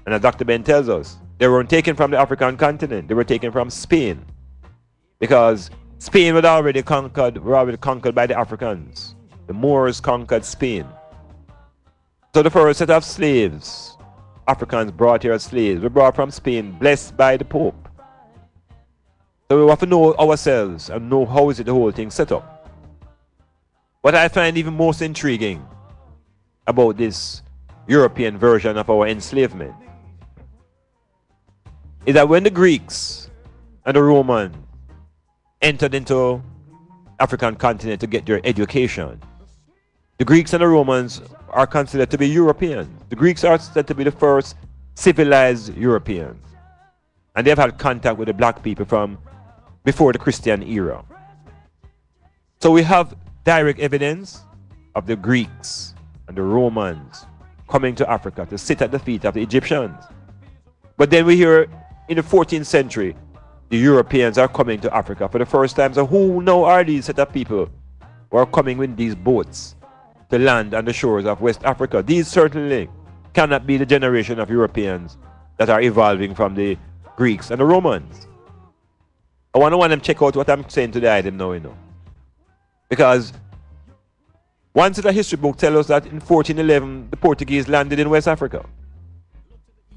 And as Dr. Ben tells us, they weren't taken from the African continent, they were taken from Spain. Because Spain was already conquered by the Africans. The Moors conquered Spain. So the first set of slaves, Africans brought here as slaves, were brought from Spain, blessed by the Pope. So we have to know ourselves and know how is it the whole thing set up. What I find even most intriguing about this European version of our enslavement is that when the Greeks and the Romans entered into African continent to get their education, the Greeks and the Romans are considered to be Europeans. The Greeks are said to be the first civilized Europeans. And they've had contact with the black people from before the Christian era. So we have direct evidence of the Greeks and the Romans coming to Africa to sit at the feet of the Egyptians. But then we hear in the 14th century, the Europeans are coming to Africa for the first time. So who now are these set of people who are coming with these boats to land on the shores of West Africa? These certainly cannot be the generation of Europeans that are evolving from the Greeks and the Romans. I want them to check out what I'm saying to the item now, because one set of history book tells us that in 1411 the Portuguese landed in West Africa.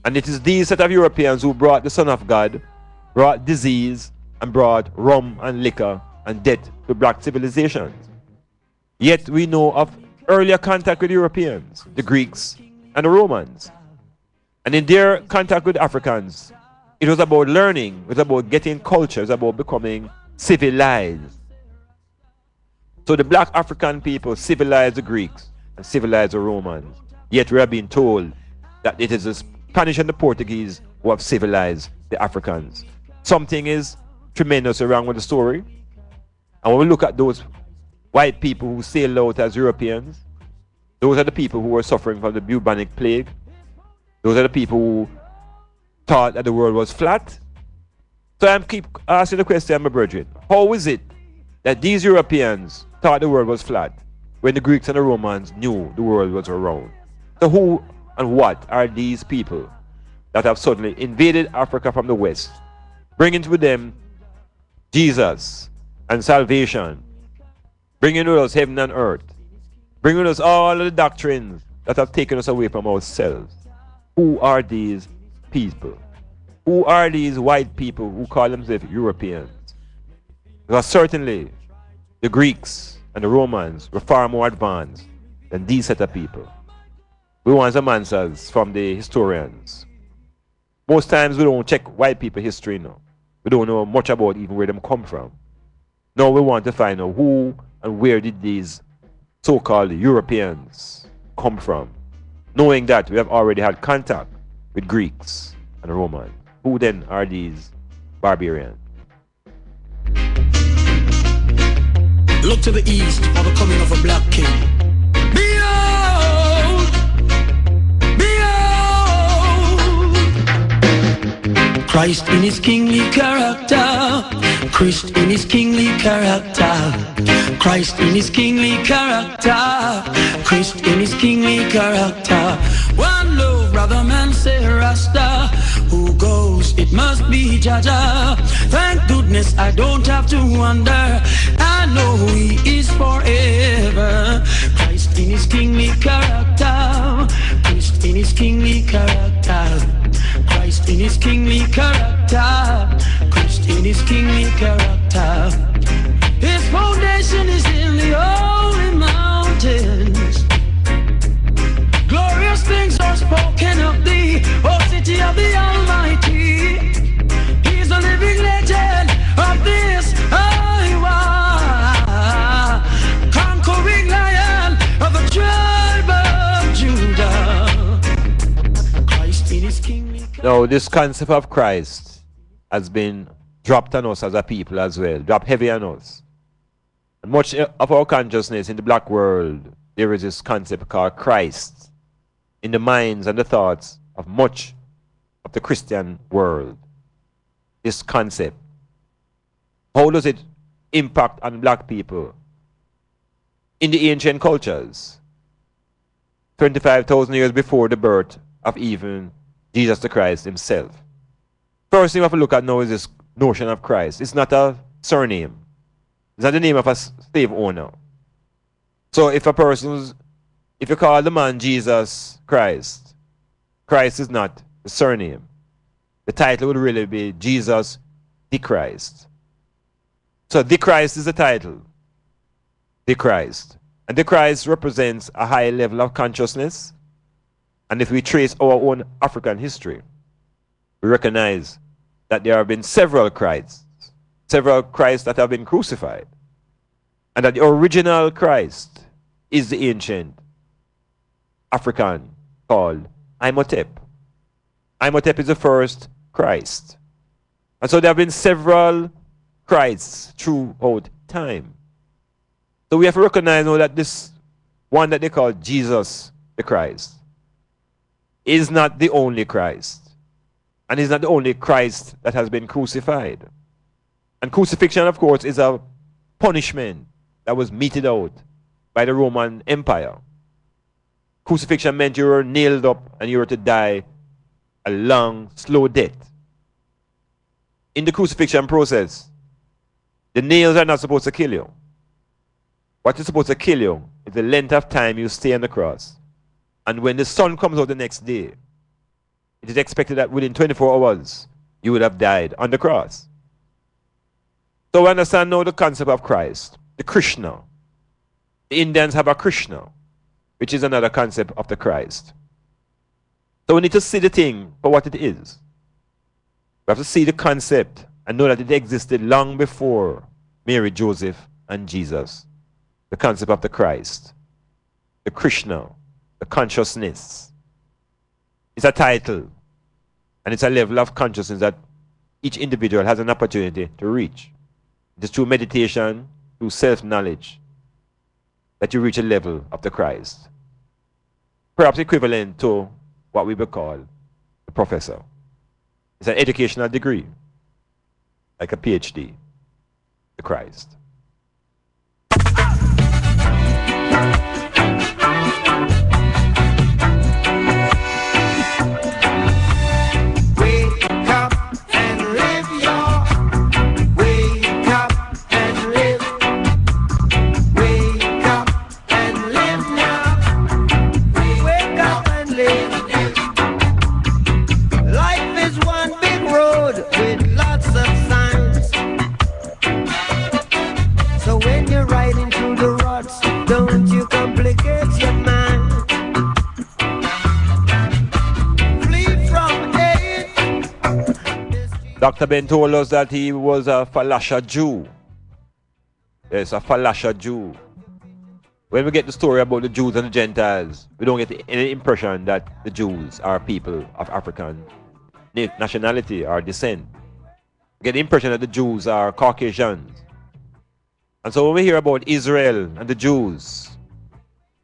And it is these set of Europeans who brought the Son of God, brought disease, and brought rum and liquor and death to black civilizations. Yet we know of earlier contact with Europeans, the Greeks and the Romans. And in their contact with Africans, it was about learning, it was about getting culture, it was about becoming civilized. So the black African people civilized the Greeks and civilized the Romans. Yet we are being told that it is the Spanish and the Portuguese who have civilized the Africans. Something is tremendously wrong with the story. And when we look at those white people who sailed out as Europeans, those are the people who were suffering from the bubonic plague. Those are the people who thought that the world was flat. So I keep asking the question, my brethren, how is it that these Europeans thought the world was flat when the Greeks and the Romans knew the world was round? So who and what are these people that have suddenly invaded Africa from the west, bringing with them Jesus and salvation, bringing with us heaven and earth, bringing with us all of the doctrines that have taken us away from ourselves? Who are these people? Who are these white people who call themselves Europeans? Because certainly the Greeks and the Romans were far more advanced than these set of people. We want some answers from the historians. Most times we don't check white people history now. We don't know much about even where them come from. Now we want to find out who and where did these so-called Europeans come from, knowing that we have already had contact with Greeks and Romans. Who then are these barbarians? Look to the east for the coming of a black king. Behold! Behold! Christ in his kingly character, Christ in his kingly character, Christ in his kingly character, Christ in his kingly character. One love, brother man, say Rasta. Who goes? It must be Jaja. Thank goodness I don't have to wonder. I know he is forever. Christ in his kingly character, Christ in his kingly character, Christ in his kingly character, Christ in his kingly character. His foundation is in the holy mountains. Glorious things are spoken of thee, O city of the Almighty. He's a living legend of this Iowa. Now, this concept of Christ has been dropped on us as a people as well, dropped heavy on us. And much of our consciousness in the black world, there is this concept called Christ in the minds and the thoughts of much of the Christian world. This concept. How does it impact on black people in the ancient cultures? 25,000 years before the birth of even Jesus the Christ himself. First thing we have to look at now is this notion of Christ. It's not a surname. It's not the name of a slave owner. So if you call the man Jesus Christ, Christ is not the surname. The title would really be Jesus the Christ. So the Christ is the title. The Christ. And the Christ represents a high level of consciousness. And if we trace our own African history, we recognize that there have been several Christs that have been crucified. And that the original Christ is the ancient African called Imhotep. Imhotep is the first Christ. And so there have been several Christs throughout time. So we have to recognize now that this one that they call Jesus the Christ is not the only Christ. And is not the only Christ that has been crucified. And crucifixion, of course, is a punishment that was meted out by the Roman Empire. Crucifixion meant you were nailed up and you were to die a long, slow death. In the crucifixion process, the nails are not supposed to kill you. What is supposed to kill you is the length of time you stay on the cross. And when the sun comes out the next day, it is expected that within 24 hours, you would have died on the cross. So we understand now the concept of Christ, the Krishna. The Indians have a Krishna, which is another concept of the Christ. So we need to see the thing for what it is. We have to see the concept and know that it existed long before Mary, Joseph, and Jesus. The concept of the Christ, the Krishna, the consciousness. It's a title, and it's a level of consciousness that each individual has an opportunity to reach. It is through meditation, through self-knowledge, that you reach a level of the Christ. Perhaps equivalent to what we would call a professor. It's an educational degree, like a PhD, the Christ. Dr. Ben told us that he was a Falasha Jew. Yes, a Falasha Jew. When we get the story about the Jews and the Gentiles, we don't get any impression that the Jews are people of African nationality or descent. We get the impression that the Jews are Caucasians. And so when we hear about Israel and the Jews,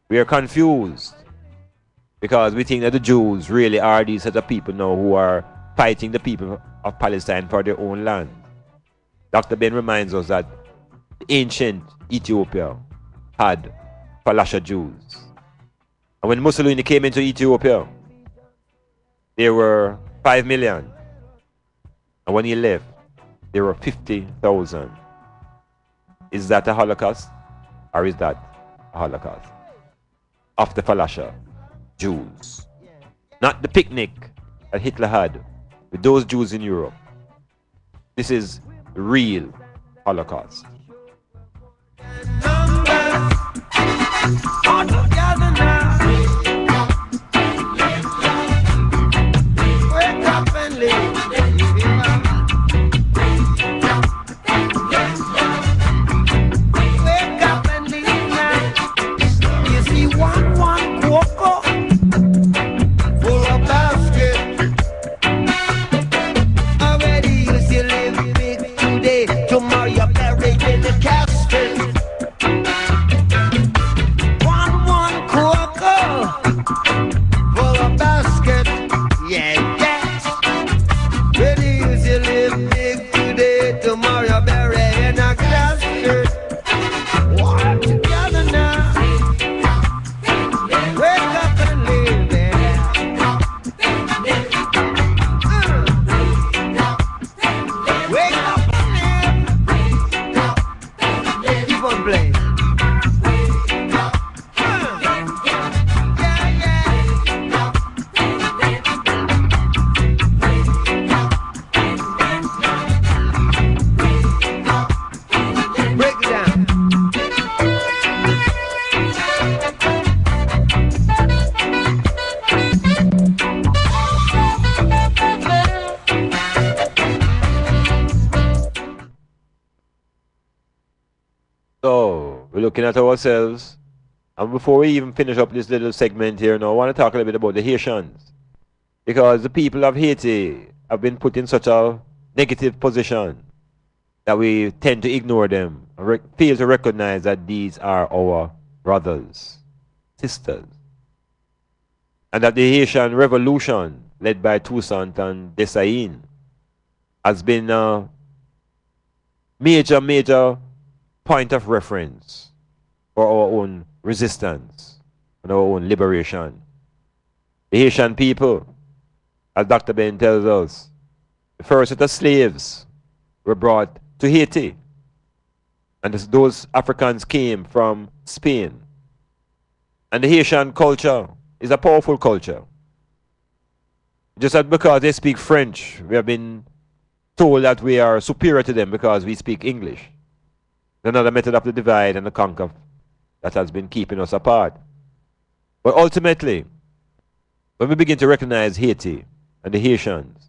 we are confused because we think that the Jews really are these set of people now who are fighting the people of Palestine for their own land. Dr. Ben reminds us that ancient Ethiopia had Falasha Jews. And when Mussolini came into Ethiopia, there were 5 million. And when he left, there were 50,000. Is that a Holocaust? Or is that a Holocaust? Of the Falasha Jews. Not the picnic that Hitler had with those Jews in Europe. This is the real Holocaust. We're looking at ourselves. And before we even finish up this little segment here now, I want to talk a little bit about the Haitians. Because the people of Haiti have been put in such a negative position that we tend to ignore them and fail to recognize that these are our brothers, sisters. And that the Haitian Revolution, led by Toussaint and Desailly, has been a major point of reference for our own resistance and our own liberation. The Haitian people, as Dr. Ben tells us, the first set of slaves were brought to Haiti. And those Africans came from Spain. And the Haitian culture is a powerful culture. Just that because they speak French, we have been told that we are superior to them because we speak English. Another method of the divide and the conquer that has been keeping us apart. But ultimately, when we begin to recognize Haiti and the Haitians,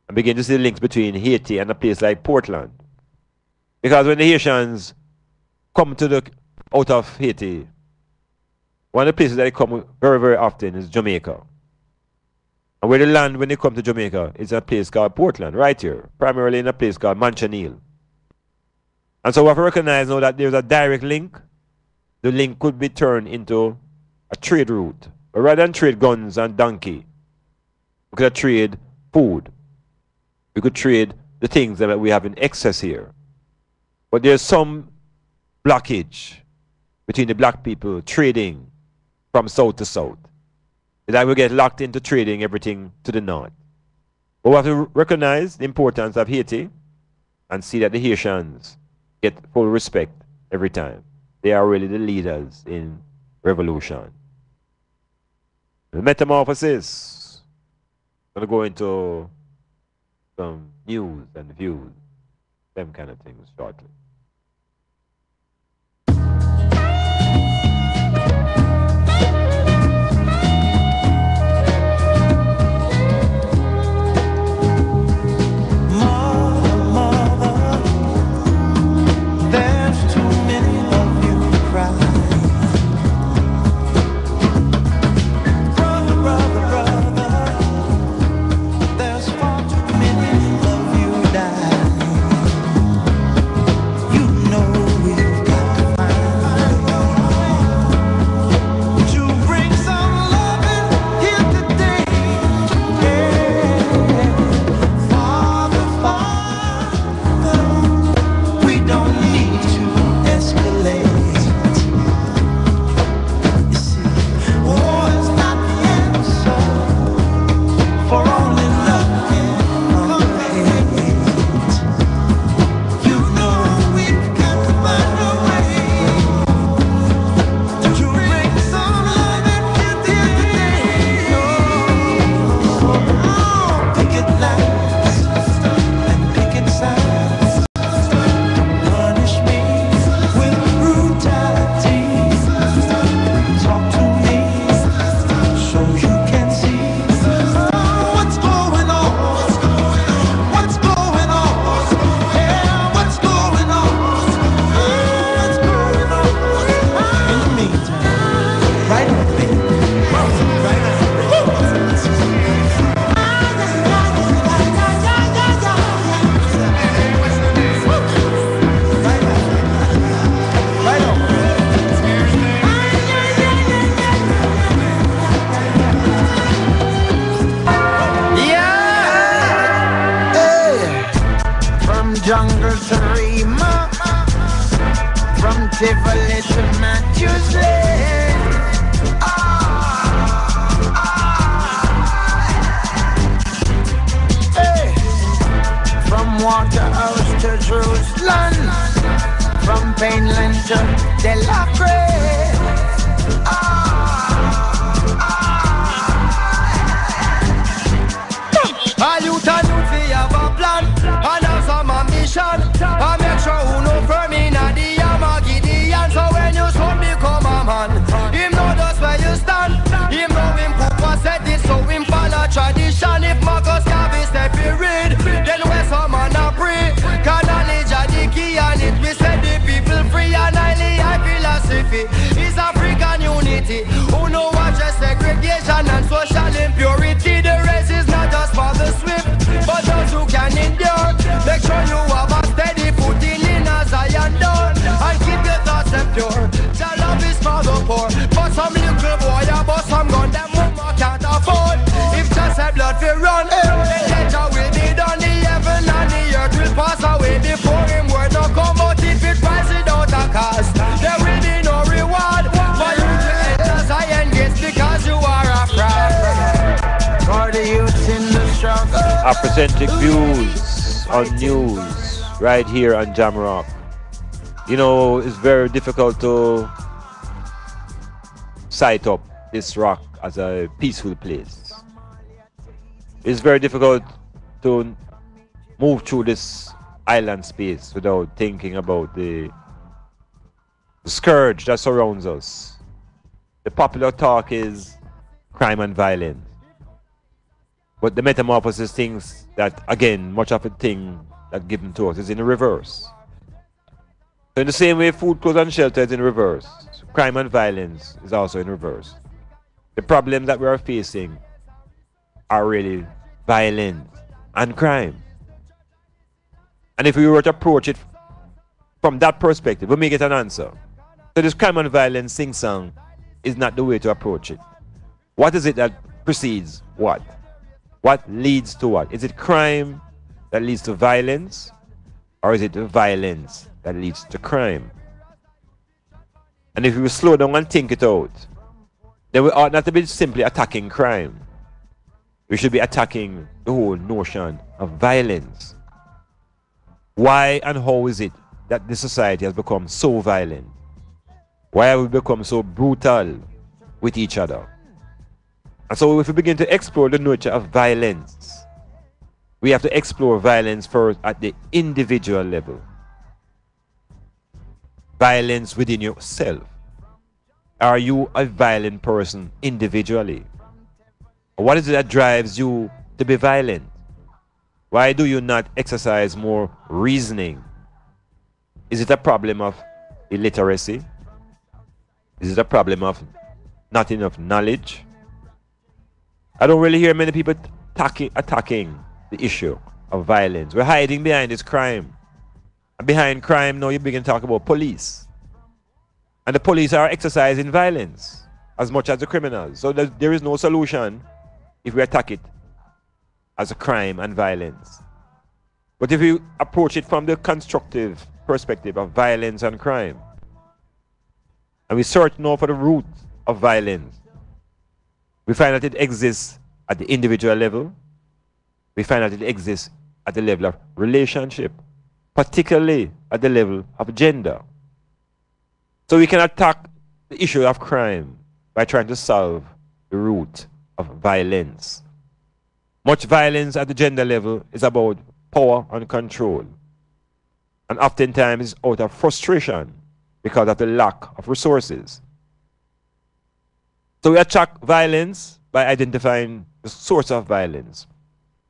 and begin to see the links between Haiti and a place like Portland, because when the Haitians come out of Haiti, one of the places that they come very often is Jamaica. And where they land when they come to Jamaica is a place called Portland, right here, primarily in a place called Manchonil. And so we have to recognize now that there's a direct link. The link could be turned into a trade route. But rather than trade guns and donkey, we could trade food. We could trade the things that we have in excess here. But there's some blockage between the black people trading from south to south. That we get locked into trading everything to the north. But we have to recognize the importance of Haiti and see that the Haitians get full respect every time. They are really the leaders in revolution. The Metamorphosis. I'm going to go into some news and views, them kind of things shortly. jungle to Rima, from Tivoli to Matthews Lane. Hey. From Waterhouse to Jerusalem, from Painland to Delacroix. A youth fi have a plan and have some ambition. I make sure who know firm in the Armageddon. So when you son become a man, him know just where you stand. Him know him Papa said it, so him follow tradition. If Marcus Garvey step in read, then where some man a pray. Can knowledge a the key and it we set the people free. And I feel your love is for the poor. But some little boy, you bust some gun, them mama can't afford. If just a blood will run, then Jah will be done. The heaven and the earth will pass away before him word no come. But if it price without a cost, there will be no reward for you to enter Zion gates because you are a fraud. For the youth in the struggle. Authentic views on news right here on Jamrock. You know, it's very difficult to sight up this rock as a peaceful place. It's very difficult to move through this island space without thinking about the scourge that surrounds us. The popular talk is crime and violence. But the Metamorphosis thinks that, again, much of the thing that given to us is in the reverse. So in the same way food, clothes, and shelter is in reverse, crime and violence is also in reverse. The problems that we are facing are really violence and crime. And if we were to approach it from that perspective, we may get an answer. So this crime and violence sing-song is not the way to approach it. What is it that precedes what? What leads to what? Is it crime that leads to violence? Or is it the violence that leads to crime? And if we slow down and think it out, then we ought not to be simply attacking crime. We should be attacking the whole notion of violence. Why and how is it that this society has become so violent? Why have we become so brutal with each other? And so if we begin to explore the nature of violence, we have to explore violence first at the individual level. Violence within yourself. Are you a violent person individually? Or what is it that drives you to be violent? Why do you not exercise more reasoning? Is it a problem of illiteracy? Is it a problem of not enough knowledge? I don't really hear many people attacking the issue of violence. We're hiding behind this crime. And behind crime, now you begin to talk about police. And the police are exercising violence as much as the criminals. So there is no solution if we attack it as a crime and violence. But if we approach it from the constructive perspective of violence and crime, and we search now for the root of violence, we find that it exists at the individual level. We find that it exists at the level of relationship, particularly at the level of gender. So we can attack the issue of crime by trying to solve the root of violence. Much violence at the gender level is about power and control. And oftentimes it's out of frustration because of the lack of resources. So we attack violence by identifying the source of violence.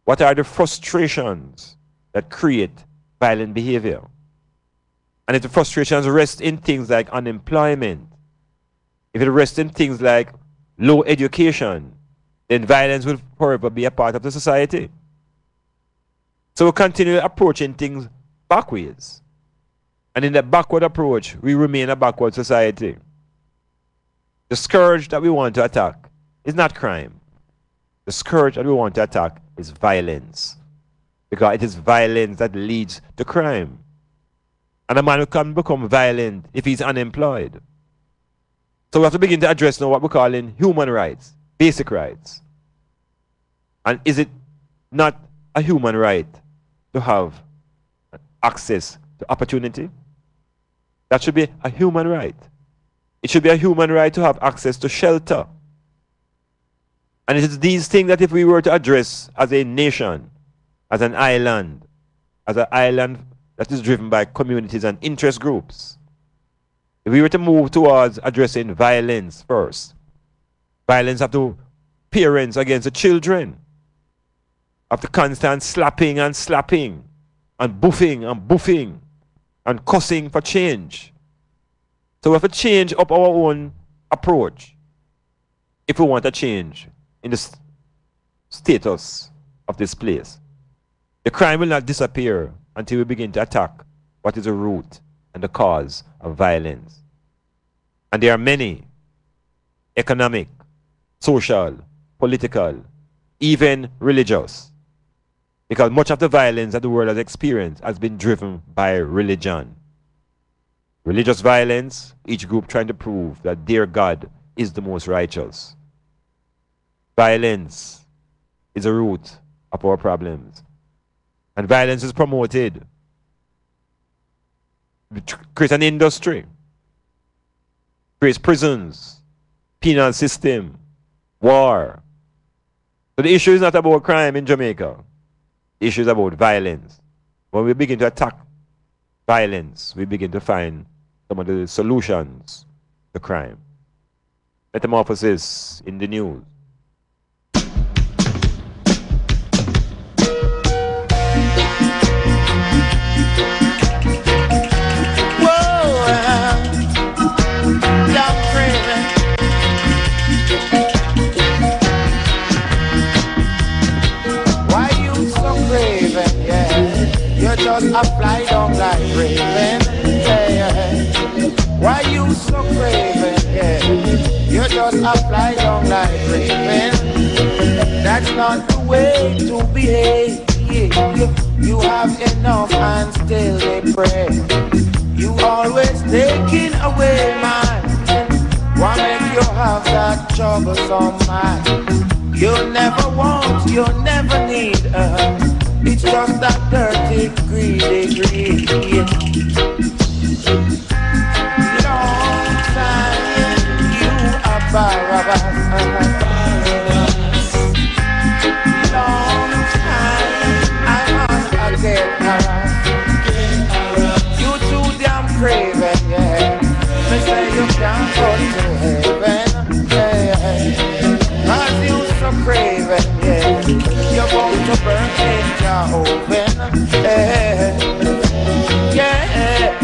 What are the frustrations that create violent behavior? And if the frustrations rest in things like unemployment, if it rests in things like low education, then violence will forever be a part of the society. So we continue approaching things backwards. And in that backward approach, we remain a backward society. The scourge that we want to attack is not crime. The scourge that we want to attack is violence. Because it is violence that leads to crime. And a man can become violent if he's unemployed. So we have to begin to address now what we're calling human rights, basic rights. And is it not a human right to have access to opportunity? That should be a human right. It should be a human right to have access to shelter. And it is these things that if we were to address as a nation, as an island that is driven by communities and interest groups, if we were to move towards addressing violence first, violence of the parents against the children, of the constant slapping and slapping, and buffing, and cussing for change. So we have to change up our own approach if we want a change in the status of this place. The crime will not disappear until we begin to attack what is the root and the cause of violence. And there are many: economic, social, political, even religious. Because much of the violence that the world has experienced has been driven by religion. Religious violence, each group trying to prove that their God is the most righteous. Violence is the root of our problems. And violence is promoted. Create an industry. Creates prisons, penal system, war. So the issue is not about crime in Jamaica. The issue is about violence. When we begin to attack violence, we begin to find some of the solutions to crime. Metamorphosis in the news. Just a fly down like raven, yeah. Why you so craven, yeah? You just a fly down like raven. That's not the way to behave, yeah. You have enough and still they pray. You always taking away mine. Why make you have that troublesome mind? You never want, you never need it's just that dirty, greedy greed. Long time you are Barabbas. Long time I'm on a dead harass. You too damn craven, yeah. Me say you can't go to heaven, yeah. Cause you so craven, yeah. You're going to burn in your oven, yeah. Yeah.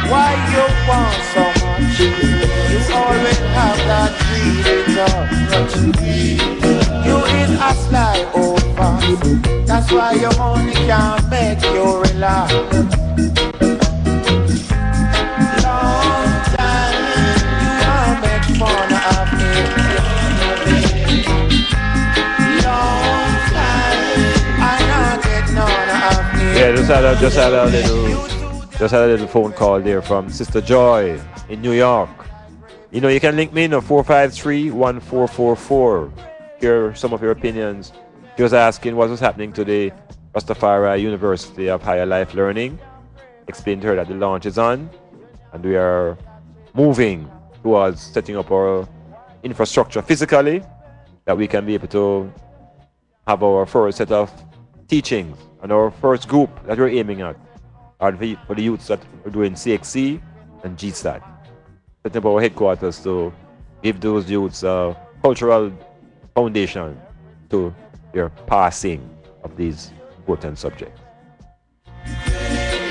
Why you want so much? You always have that greedy touch. You is a sly old fox. That's why your money can't make you relax. Long time you don't make fun of me. Long time I don't get none of me. Yeah, just had a little phone call there from Sister Joy in New York. You know, you can link me in 453-1444. Hear some of your opinions. He was asking what was happening to the Rastafari University of Higher Life Learning. Explained to her that the launch is on, and we are moving towards setting up our infrastructure physically, that we can be able to have our first set of teachings and our first group that we're aiming at are for the youths that are doing CXC and GSAT. Setting up our headquarters to give those youths a cultural foundation to their passing of these important subjects.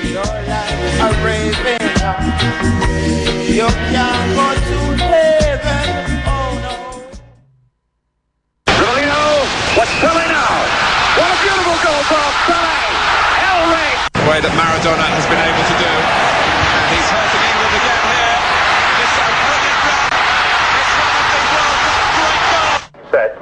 You're like a raven. You can't go to heaven. Oh no. Rolling what's coming out? What a beautiful goal from Salah. El Rey. The way that Maradona has been able to do. And he's hurting England again here. This brilliant run. It's one of the World Cup great goals. Set.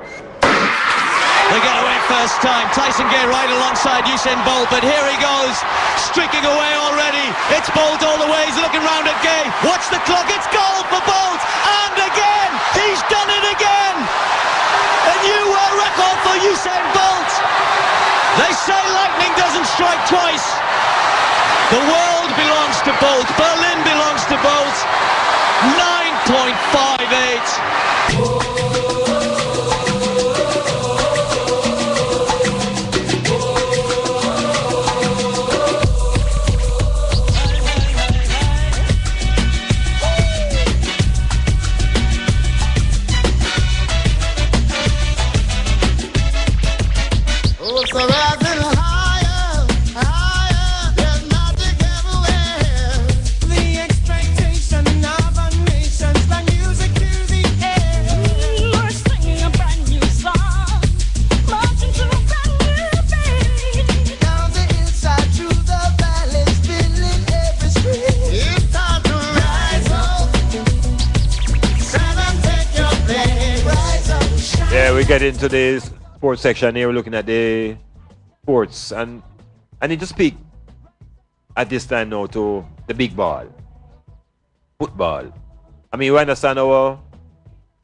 They get away first time. Tyson Gay right alongside Usain Bolt, but here he goes, streaking away already. It's Bolt all the way. He's looking round at Gay. Watch the clock. It's goal for Bolt, and again he's done it again. A new world record for Usain Bolt. They say lightning doesn't strike twice. The world belongs to Bolt. Berlin belongs to Bolt. 9.58. So rising higher, higher, there's nothing ever get into the sports section here. We're looking at the sports, and I need to speak at this time now to the big ball, football. I mean, we understand the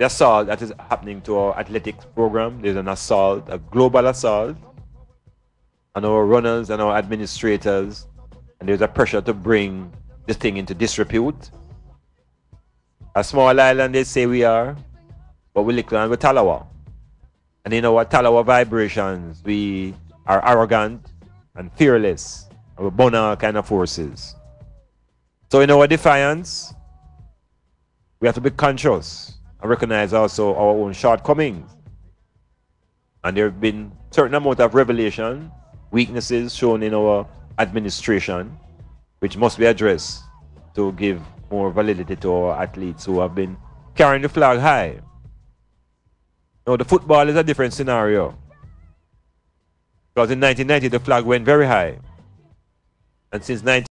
assault that is happening to our athletics program. There's an assault, a global assault, on our runners and our administrators, and there's a pressure to bring this thing into disrepute. A small island, they say we are, but we little and we're Talawa. And in our Talawa vibrations, we are arrogant and fearless, and we're born all kind of forces. So in our defiance, we have to be conscious and recognize also our own shortcomings. And there have been certain amount of revelation, weaknesses shown in our administration, which must be addressed to give more validity to our athletes who have been carrying the flag high. Now, the football is a different scenario. Because in 1990, the flag went very high. And since 19